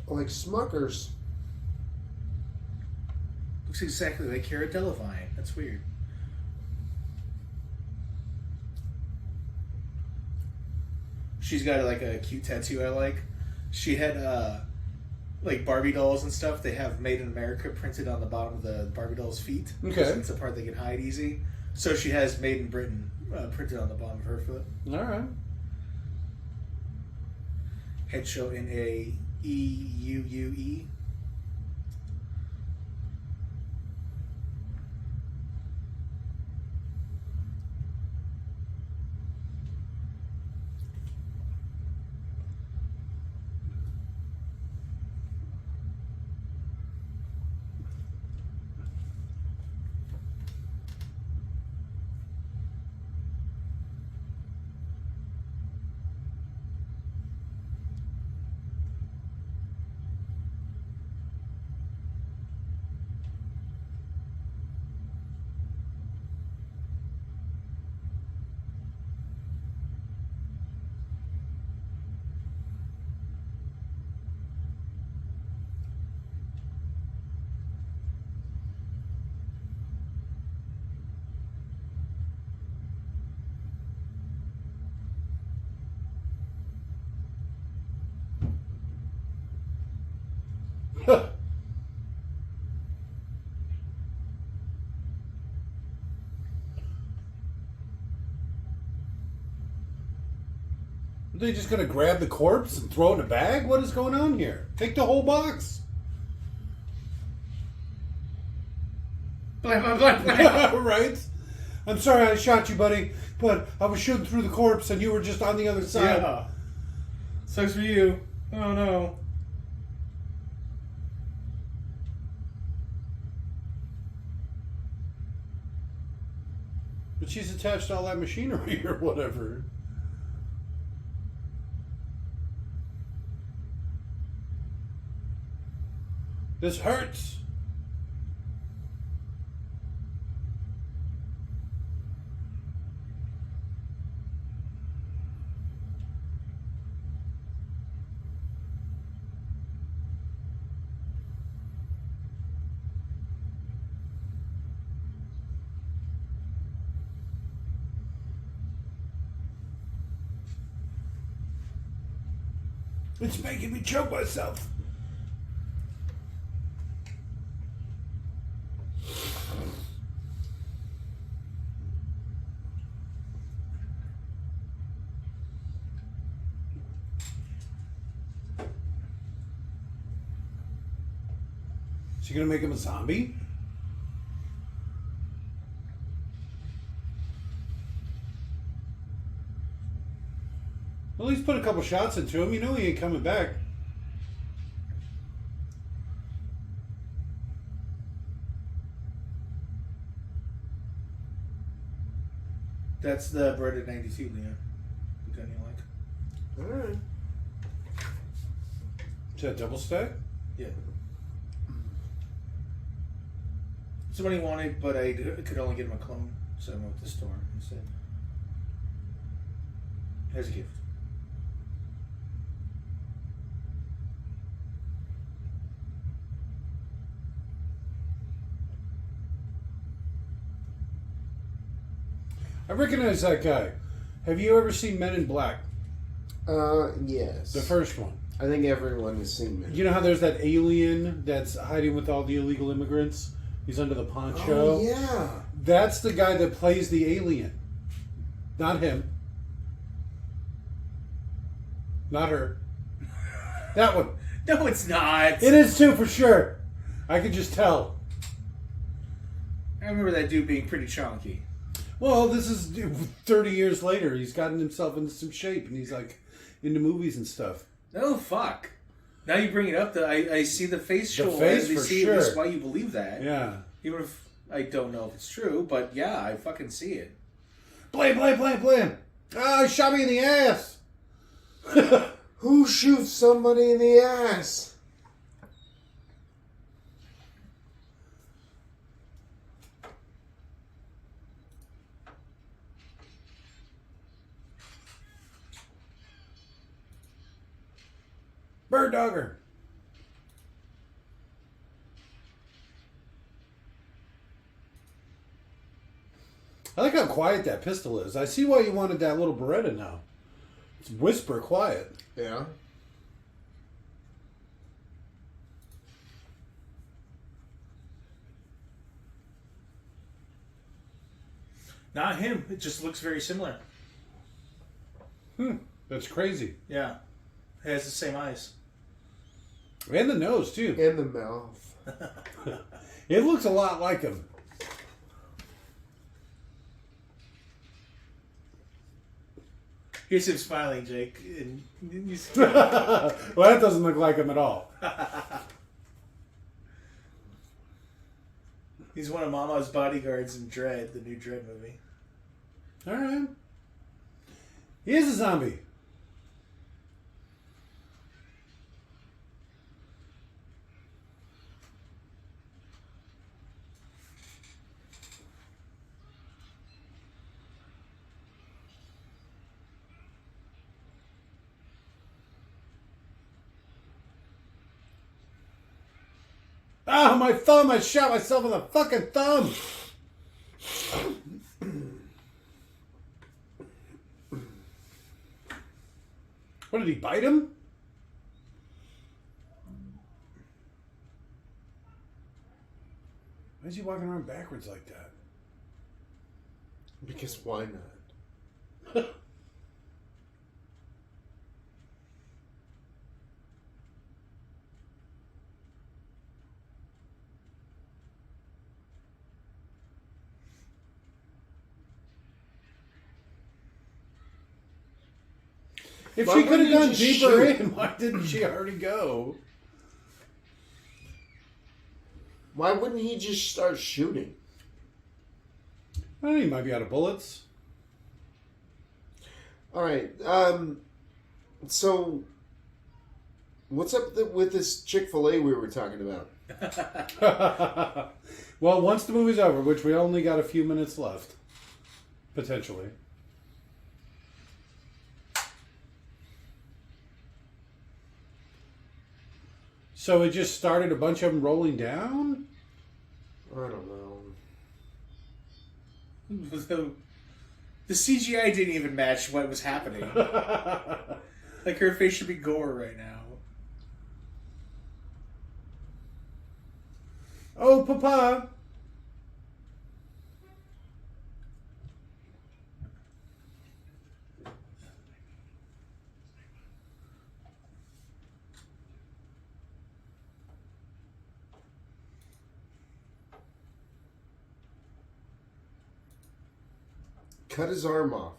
Like Smuckers. Looks exactly like Cara Delevingne. That's weird. She's got like a cute tattoo I like. She had like Barbie dolls and stuff. They have "Made in America" printed on the bottom of the Barbie doll's feet. Okay. It's the part they can hide easy. So she has "Made in Britain" printed on the bottom of her foot. All right. Head show in a EUUE. Are they just gonna grab the corpse and throw it in a bag? What is going on here? Take the whole box. Blah, blah, blah, blah. Right? I'm sorry I shot you, buddy, but I was shooting through the corpse and you were just on the other side. Yeah. Sucks for you. Oh no. But she's attached to all that machinery or whatever. This hurts. It's making me choke myself. Is she gonna make him a zombie? At least put a couple shots into him. You know he ain't coming back. That's the bread at 92, Leon. The gun you like. Alright. Is that double stack? Yeah. Somebody wanted, but I could only get him a clone, so I went to the store instead. As a gift. I recognize that guy. Have you ever seen Men in Black? Yes. The first one. I think everyone has seen it. You know how there's that alien that's hiding with all the illegal immigrants? He's under the poncho. Oh, yeah. That's the guy that plays the alien. Not him. Not her. That one. No, it's not. It is too, for sure. I could just tell. I remember that dude being pretty chunky. Well, this is 30 years later. He's gotten himself into some shape, and he's like into movies and stuff. No, fuck. Now you bring it up, I see the facial. face I for see sure. That's why you believe that. Yeah. Even if I don't know if it's true, but yeah, I fucking see it. Blam, blam, blam, blam. Ah, he shot me in the ass. Who shoots somebody in the ass? Bird dogger. I like how quiet that pistol is. I see why you wanted that little Beretta now. It's whisper quiet. Yeah. Not him. It just looks very similar. That's crazy. Yeah. It has the same eyes. And the nose, too. In the mouth. It looks a lot like him. Here's him smiling, Jake. And Well, that doesn't look like him at all. he's one of Mama's bodyguards in Dread, the new Dread movie. All right. He is a zombie. Ah, my thumb! I shot myself in the fucking thumb! What, did he bite him? Why is he walking around backwards like that? Because why not? If Why she could have wouldn't you gone just deeper shoot? in, why didn't she already go? Why wouldn't he just start shooting? I don't know, he might be out of bullets. All right. So, what's up with this Chick-fil-A we were talking about? Well, once the movie's over, which we only got a few minutes left, potentially. So it just started a bunch of them rolling down? I don't know. The CGI didn't even match what was happening. Like her face should be gore right now. Oh, Papa! Cut his arm off.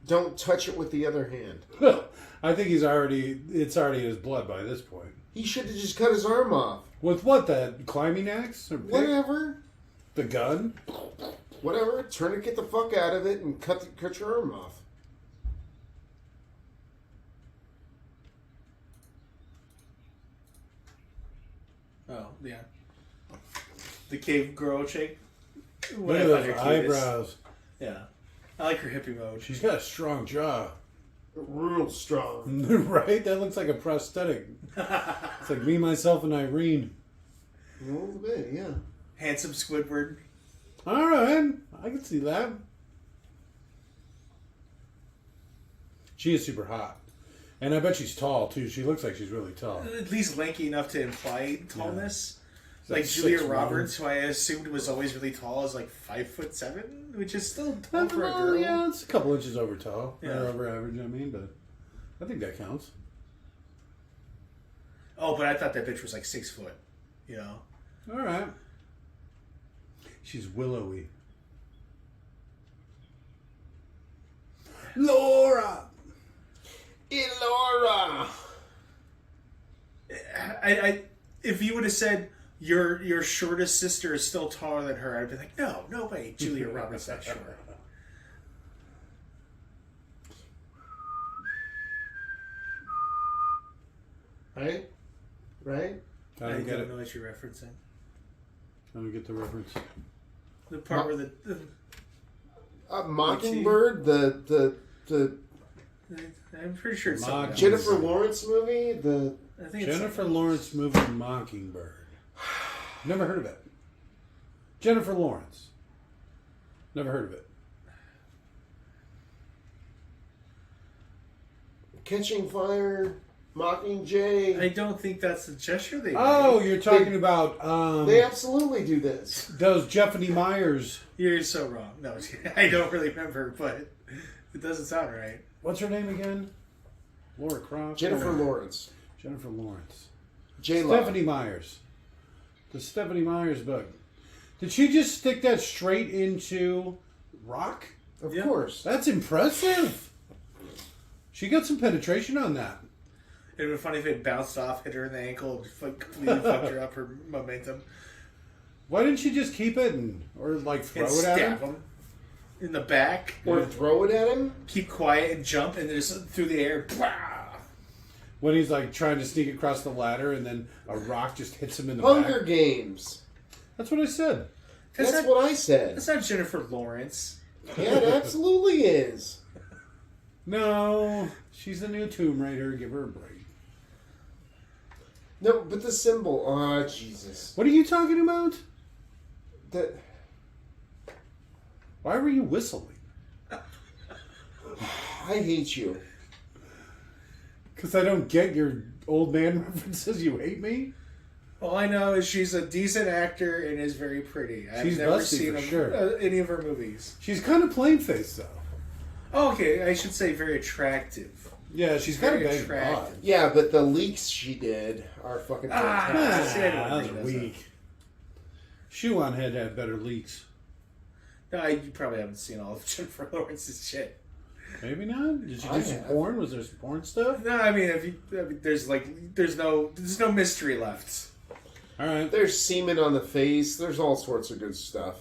Don't touch it with the other hand. I think it's already in his blood by this point. He should have just cut his arm off. With what, that climbing axe? Or pick? Whatever. The gun? Whatever. Tourniquet the fuck out of it and cut your arm off. Oh, yeah. The cave girl chick. Look I at find those her cutest. eyebrows. Yeah. I like her hippie mode. She's got a strong jaw. Real strong. Right? That looks like a prosthetic. It's like me, myself, and Irene. A little bit, yeah. Handsome Squidward. All right. I can see that. She is super hot. And I bet she's tall, too. She looks like she's really tall. At least lanky enough to imply tallness. It's Like Julia 6'1". Roberts, who I assumed was always really tall, is like 5'7", which is still tall for a Well, girl. yeah, it's a couple inches over tall. Yeah. Or over average, I mean, but I think that counts. Oh, but I thought that bitch was like 6 foot. You know? All right. She's willowy. Laura! Elora! I if you would have said your shortest sister is still taller than her, I'd be like, no way, Julia Roberts that short. Right? Right? I don't get it. know what you're referencing. I don't get the reference. The part where the Mockingbird, the I'm pretty sure it's something else. Jennifer Lawrence movie, the I think it's Jennifer something Lawrence movie Mockingbird. Never heard of it. Jennifer Lawrence. Never heard of it. Catching Fire, Mockingjay. I don't think that's the gesture they Oh, made. you're talking about They absolutely do this. those Jeffany Myers. You're so wrong. No, I don't really remember, but it doesn't sound right. What's her name again? Laura Croft? Jennifer No. Lawrence. Jennifer Lawrence. J-Lo. Stephanie Myers. The Stephanie Myers book. Did she just stick that straight into rock? Of Yeah. course. That's impressive. She got some penetration on that. It would be funny if it bounced off, hit her in the ankle, and completely fucked her up her momentum, Why didn't she just keep it or like throw and it at stab him? him in the back. Or throw it at him. Keep quiet and jump, and then just through the air. Blah! When he's like trying to sneak across the ladder and then a rock just hits him in the Hunger back. Games. That's what I said. That's That's not- what I said. That's not Jennifer Lawrence. Yeah, it absolutely is. No, she's the new Tomb Raider. Give her a break. No, but the symbol. Oh, Jesus. What are you talking about? That. Why were you whistling? I hate you. Because I don't get your old man references. You hate me? All I know is she's a decent actor and is very pretty. I've She's never busty seen for sure. any of her movies. She's kind of plain faced though. Oh, okay, I should say very attractive. Yeah, she's got a Very big attractive. bod. Yeah, but the leaks she did are fucking fantastic. See, I don't that was bring those weak. Shoe on Head had better leaks. No, you probably haven't seen all of Jennifer Lawrence's shit. Maybe not. Did she I do some have. porn? Was there some porn stuff? No, I mean, there's no mystery left. All right. There's semen on the face. There's all sorts of good stuff.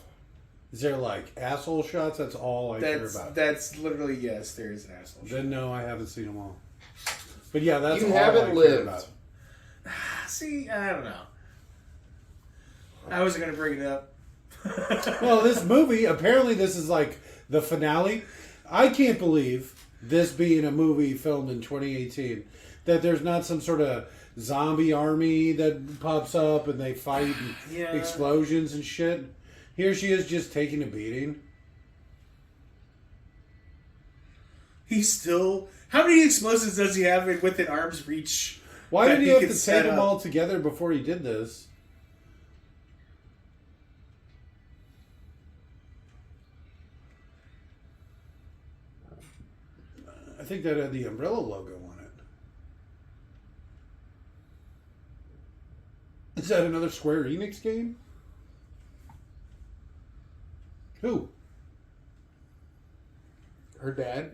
Is there like asshole shots? That's all I care about. That's literally yes. There is an asshole. Then no, I haven't seen them all. But yeah, that's You all haven't I care lived. about. See, I don't know. I wasn't gonna bring it up. Well, this movie, apparently this is like the finale. I can't believe, this being a movie filmed in 2018, that there's not some sort of zombie army that pops up and they fight and Yeah. explosions and shit. Here she is just taking a beating. He's still. How many explosives does he have within arm's reach? Why that did he have could to set take them up? all together before he did this? I think that had the Umbrella logo on it. Is that another Square Enix game? Who? Her dad.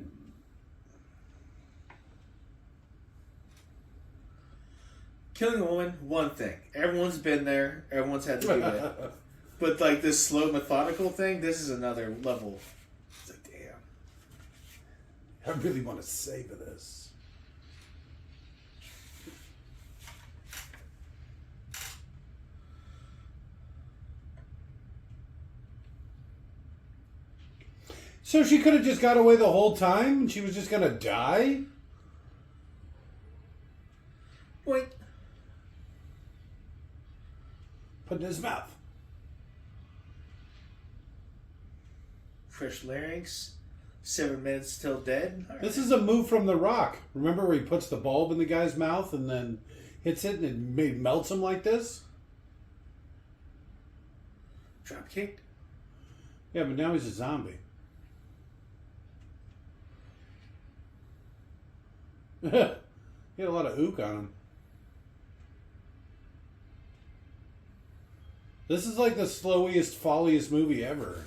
Killing a woman, one thing. Everyone's been there. Everyone's had to do it. But like this slow, methodical thing, this is another level. It's like, damn. I really want to savor this. So she could have just got away the whole time and she was just going to die? Wait. Put in his mouth. Fresh larynx. 7 minutes till dead. All This right. is a move from The Rock. Remember where he puts the bulb in the guy's mouth and then hits it and it melts him like this? Drop kick. Yeah, but now he's a zombie. He had a lot of ook on him. This is like the slowest, folliest movie ever.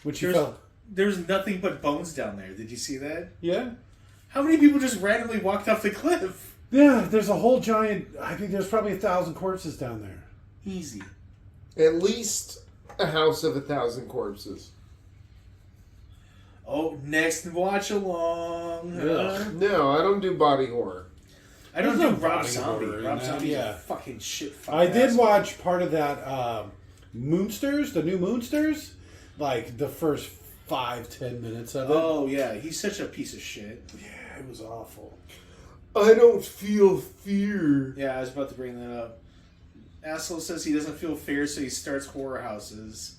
Which you felt... There's nothing but bones down there. Did you see that? Yeah? How many people just randomly walked off the cliff? Yeah, there's a whole giant... I think there's probably 1,000 corpses down there. Easy. At least a house of 1,000 corpses. Oh, next watch along. No, I don't do body horror. I don't There's do no Rob body Zombie. horror in Rob that, Zombie's yeah. a fucking shit. I did asshole. watch part of that Moonsters, the new Moonsters. Like the first 5-10 minutes of it. Oh yeah, he's such a piece of shit. Yeah, it was awful. I don't feel fear. Yeah, I was about to bring that up. Asshole says he doesn't feel fear, so he starts horror houses.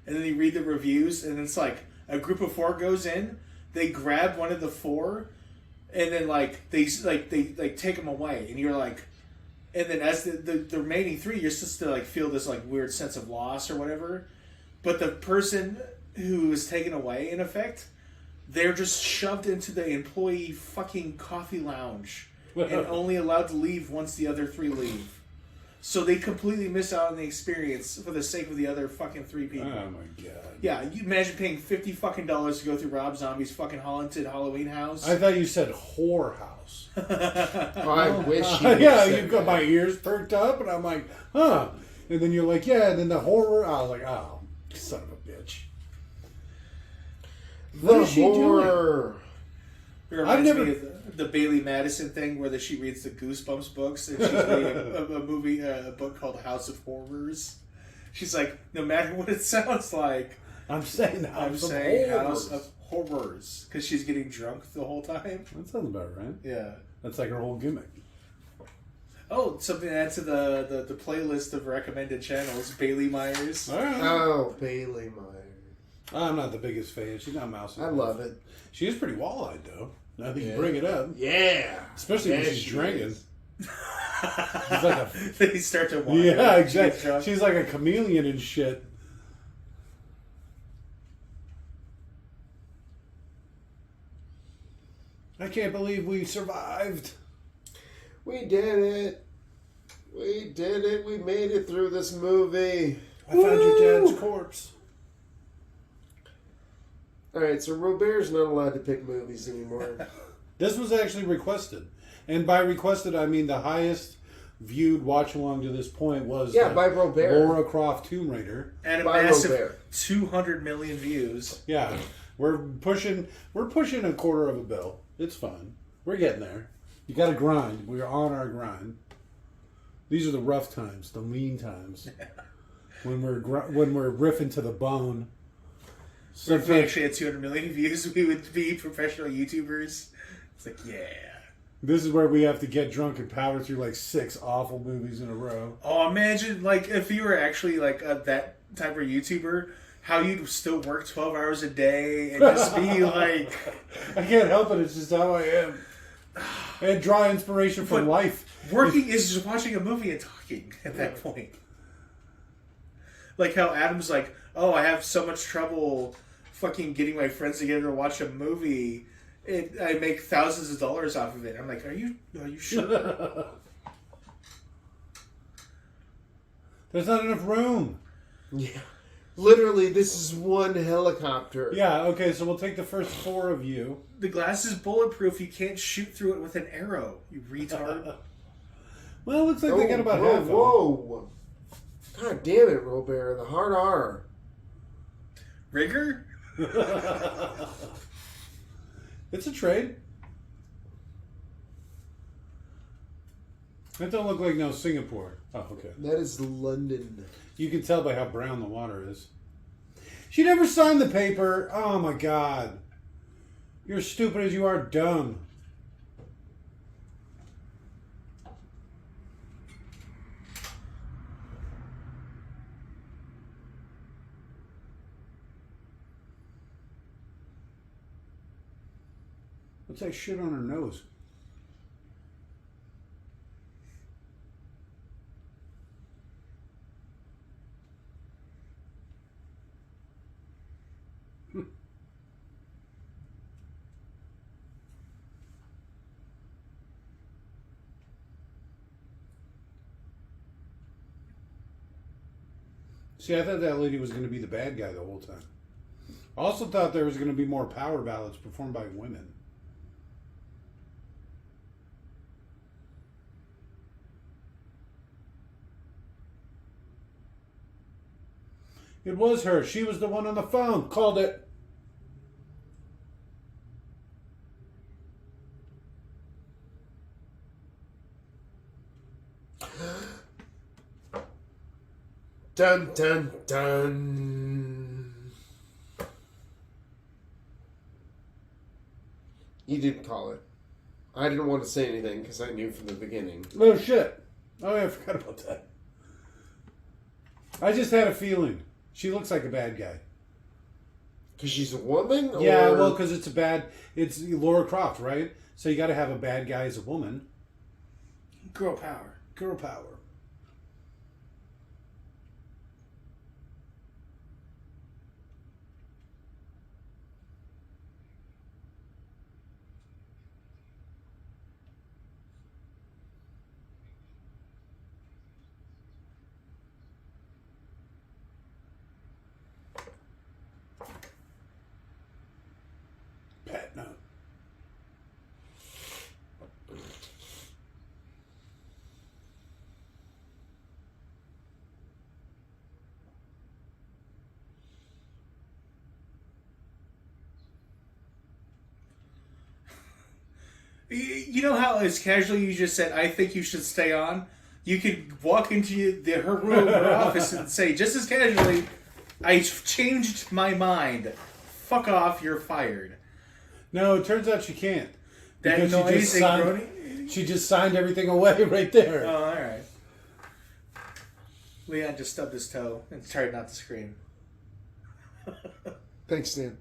And then you read the reviews, and it's like a group of 4 goes in, they grab one of the 4, and then they take them away, and you're like, and then as the remaining 3, you're supposed to like feel this like weird sense of loss or whatever, but the person who is taken away, in effect, they're just shoved into the employee fucking coffee lounge and only allowed to leave once the other 3 leave. So they completely miss out on the experience for the sake of the other fucking 3 people. Oh my god. Yeah, you imagine paying $50 fucking to go through Rob Zombie's fucking haunted Halloween house. I thought you said whorehouse. I wish you Yeah, said you got that. my ears perked up, and I'm like, huh. And then you're like, yeah, and then the horror. I was like, oh, son of a bitch. What The is she doing? horror. It reminds I've never- me of the Bailey Madison thing where she reads the Goosebumps books and she's reading a book called House of Horrors. She's like, no matter what it sounds like, I'm saying I'm House of saying Horrors. House of Horrors because she's getting drunk the whole time. That sounds about right. Yeah. That's like her whole gimmick. Oh, something to add to the playlist of recommended channels. Bailey Myers. All right. Oh, Bailey Myers. I'm not the biggest fan. She's not mousy. I love it. She is pretty wall-eyed, though. Now that you Yeah. bring it up. Yeah. Especially when Yeah, she's she drinking. is. She's like a... They start to whine. Yeah, when she gets exactly. drunk. She's like a chameleon and shit. I can't believe we survived. We did it. We did it. We made it through this movie. I found your dad's corpse. Alright, so Robert's not allowed to pick movies anymore. This was actually requested. And by requested, I mean the highest viewed watch along to this point was Yeah, by Robert. Lara Croft Tomb Raider. And a By massive Robert. 200 million views. Yeah, we're pushing a quarter of a bill. It's fun. We're getting there. You got to grind. We're on our grind. These are the rough times, the lean times, when we're riffing to the bone. So if we Sometimes- actually had 200 million views, we would be professional YouTubers. It's like, yeah. This is where we have to get drunk and power through like 6 awful movies in a row. Oh, imagine like if you were actually like that type of YouTuber, how you'd still work 12 hours a day and just be like, I can't help it. It's just how I am. And draw inspiration from But- life. working is just watching a movie and talking at that point. Like how Adam's like, oh, I have so much trouble fucking getting my friends together to watch a movie. I make thousands of dollars off of it. I'm like, are you sure? There's not enough room. Yeah. Literally, this is one helicopter. Yeah, okay, so we'll take the first 4 of you. The glass is bulletproof. You can't shoot through it with an arrow. You retard. Well, it looks like they got about whoa, half of them. whoa. God damn it, Robert. The hard R. Rigor? It's a trade. That don't look like no Singapore. Oh, okay. That is London. You can tell by how brown the water is. She never signed the paper. Oh my God. You're as stupid as you are dumb. What's that shit on her nose? See, I thought that lady was going to be the bad guy the whole time. I also thought there was going to be more power ballads performed by women. It was her. She was the one on the phone. Called it. Dun, dun, dun. You didn't call it. I didn't want to say anything because I knew from the beginning. Oh, shit. Oh, yeah, I forgot about that. I just had a feeling. She looks like a bad guy. Because she's a woman? Yeah, or... well, because it's Laura Croft, right? So you got to have a bad guy as a woman. Girl power. Girl power. Pet note. You know how as casually you just said, I think you should stay on? You could walk into her room, her office, and say, just as casually, I changed my mind. Fuck off, you're fired. No, it turns out she can't. That Because noise and groaning? she just signed everything away right there. Oh, alright. Leon just stubbed his toe and tried not to scream. Thanks, Dan.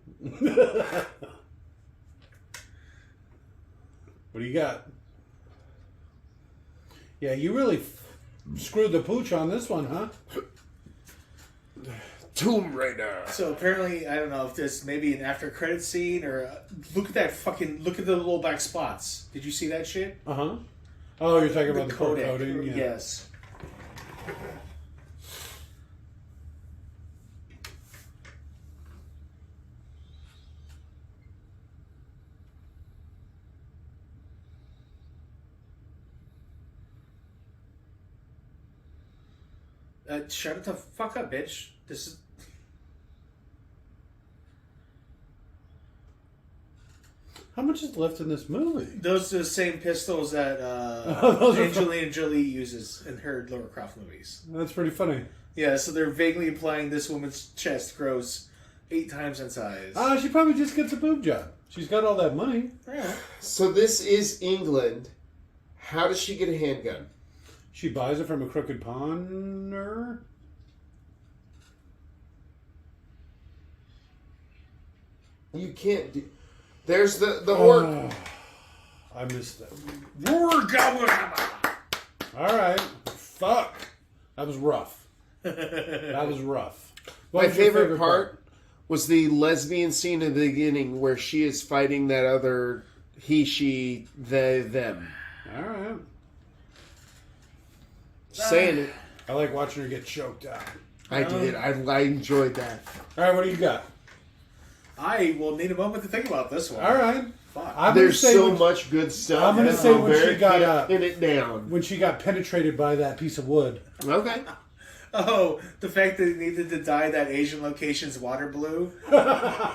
What do you got? Yeah, you really screwed the pooch on this one, huh? Tomb Raider. So apparently, I don't know if this maybe an after credit scene or look at the little black spots. Did you see that shit? Uh-huh. Oh, you're talking about the coat Kodak. coating? Yeah. Yes. Shut the fuck up, bitch. This is. How much is left in this movie? Those are the same pistols that Those are Angelina Jolie uses in her Lara Croft movies. That's pretty funny. Yeah, so they're vaguely implying this woman's chest grows 8 times in size. She probably just gets a boob job. She's got all that money. Yeah. So this is England. How does she get a handgun? She buys it from a crooked pawner. You can't do... There's the orc. I missed that. All All right. Fuck. That was rough. That was rough. What My was your favorite part was the lesbian scene in the beginning where she is fighting that other he, she, they, them. All right. Saying it. I like watching her get choked out. I did. I enjoyed that. All right, what do you got? I will need a moment to think about this one. All right. Fuck. I'm There's gonna say so when, much good stuff. I'm gonna say when Very she got can't pin it down. when she got penetrated by that piece of wood. Okay. Oh, the fact that they needed to dye that Asian location's water blue,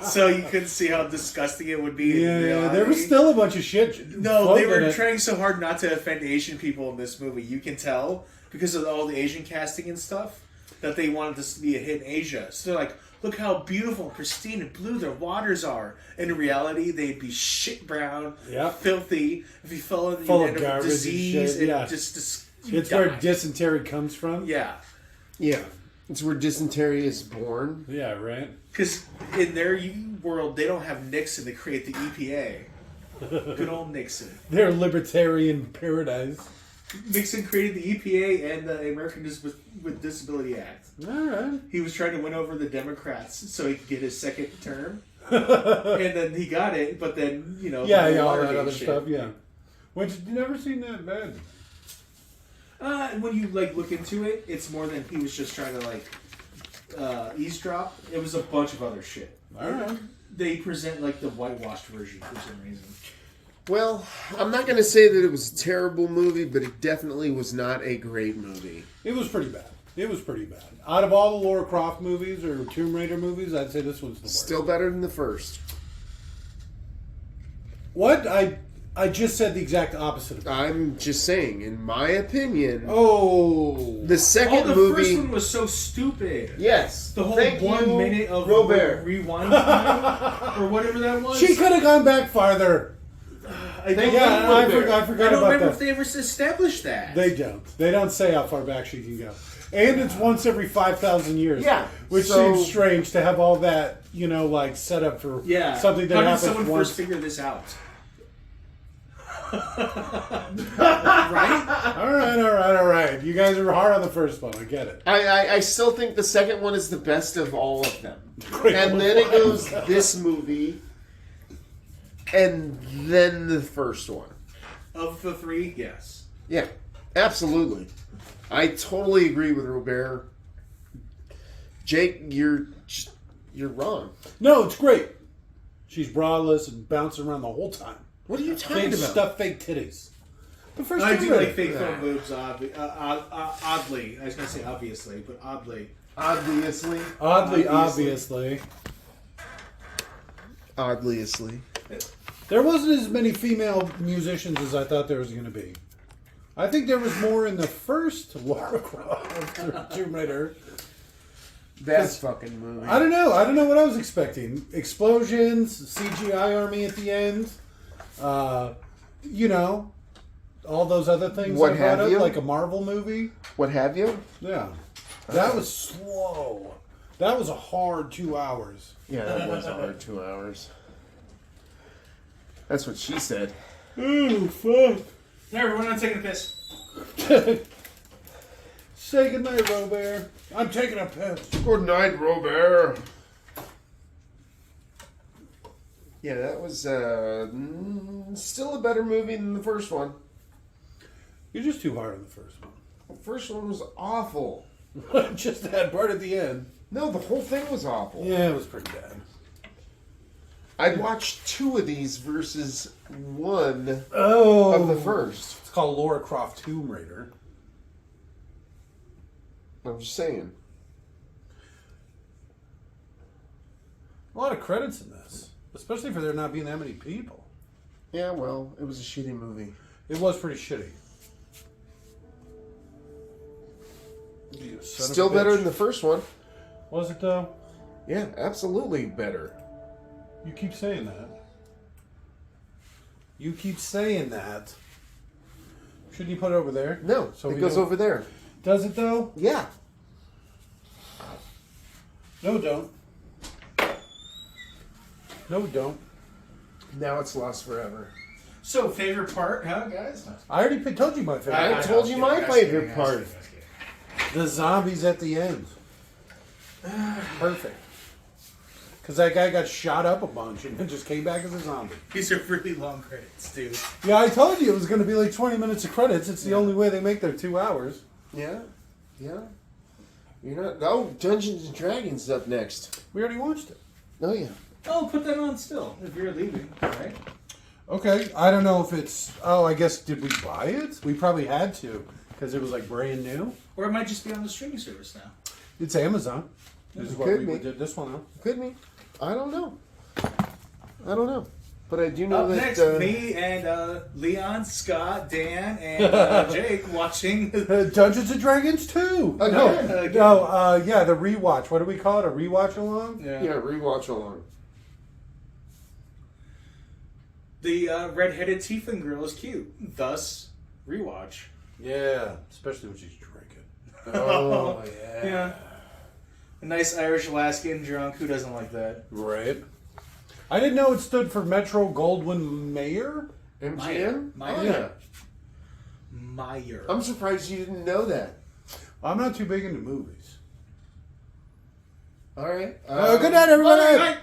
so you couldn't see how disgusting it would be. in reality. there was still a bunch of shit. No, they floating were in it. trying so hard not to offend Asian people in this movie. You can tell because of all the Asian casting and stuff that they wanted this to be a hit in Asia. So they're like, look how beautiful, pristine, and blue their waters are. In reality, they'd be shit brown, Yep. filthy. If you fell in, Full you of end up with garbage and disease shit, yeah. just It's die. where dysentery comes from. Yeah, Yeah. It's where dysentery is born. Yeah, right. because in their world, they don't have Nixon to create the EPA. Good old Nixon. Their libertarian paradise. Nixon created the EPA and the American with Disability Act. All right. He was trying to win over the Democrats so he could get his second term, and then he got it. But then Yeah, the yeah, all that Watergate other shit. stuff. Yeah. Which you never seen that bad. When you look into it, it's more than he was just trying to eavesdrop. It was a bunch of other shit. All right. They present the whitewashed version for some reason. Well, I'm not going to say that it was a terrible movie, but it definitely was not a great movie. It was pretty bad. It was pretty bad. Out of all the Lara Croft movies or Tomb Raider movies, I'd say this one's the worst. Still better than the first. What? I just said the exact opposite of that. I'm just saying, in my opinion, Oh. the second the movie. first one was so stupid. Yes. The whole Thank 1 you, minute of Robert. rewind time, or whatever that was. She could have gone back farther. I don't Yeah, remember. I forgot I don't about remember that. if they ever established that. They don't. They don't say how far back she can go. And it's once every 5,000 years. Yeah, Which so- seems strange to have all that, set up for Yeah. something that How did happens someone once. first figure this out? Right? All right. You guys are hard on the first one. I get it. I still think the second one is the best of all of them. Great. And then it goes this movie, and then the first one. Of the three, yes. Yeah, absolutely. I totally agree with Robert. Jake, you're wrong. No, it's great. She's braless and bouncing around the whole time. What are you talking Big about? stuff, fake titties. The first I Tomb do Raider. like fake film boobs, oddly. I was going to say obviously, but oddly. Obviously. Obviously. Oddly. There wasn't as many female musicians as I thought there was going to be. I think there was more in the first Lara Croft Tomb Raider. That fucking movie. I don't know. I don't know what I was expecting. Explosions, CGI army at the end. All those other things What I brought have up, you? like a Marvel movie. What have you? Yeah. That was slow. That was a hard 2 hours. Yeah, that was a hard 2 hours. That's what she said. Oh, fuck. There, everyone, I'm taking a piss. Say goodnight, Robert. I'm taking a piss. Good night, Robert. Yeah, that was still a better movie than the first one. You're just too hard on the first The first one was awful. one. Just that part at the end. No, the whole thing was awful. Yeah, it was pretty bad. I'd watched 2 of these versus 1 Oh. of the first. It's called Lara Croft Tomb Raider. I'm just saying. A lot of credits in this. Especially for there not being that many people. Yeah, well, it was a shitty movie. It was pretty shitty. You son of a Still better bitch. than the first one. Was it though? Yeah, absolutely better. You keep saying that. You keep saying that. Shouldn't you put it over there? No, So it we goes don't- over there. Does it though? Yeah. No, don't. No, don't. Now it's lost forever. So, favorite part, huh, guys? I already told you my favorite. I told you my favorite part. The zombies at the end. Perfect. Because that guy got shot up a bunch and then just came back as a zombie. These are really long credits, dude. Yeah, I told you it was going to be like 20 minutes of credits. It's the only way they make their 2 hours. Yeah. Yeah. You're not. Oh, Dungeons and Dragons is up next. We already watched it. Oh, yeah. Oh, put that on still, if you're leaving, right? Okay, I don't know if it's... Oh, I guess, did we buy it? We probably had to. because it was like brand new. Or it might just be on the streaming service now. It's Amazon. This is what Could we be. did this one out. Could be. I don't know. But I do know Up that. next, me and Leon, Scott, Dan, and Jake watching. Dungeons and Dragons 2. Again. Yeah, the rewatch. What do we call it? A rewatch along? Yeah, rewatch along. The red-headed Tiefling girl is cute. Thus, rewatch. Yeah, especially when she's drinking. Oh, Yeah. A nice Irish lass getting drunk. Who doesn't like that? Right. I didn't know it stood for Metro Goldwyn Mayer. MGM? Meyer. Oh, yeah. Meyer. I'm surprised you didn't know that. I'm not too big into movies. All right. Good night, everybody. All right.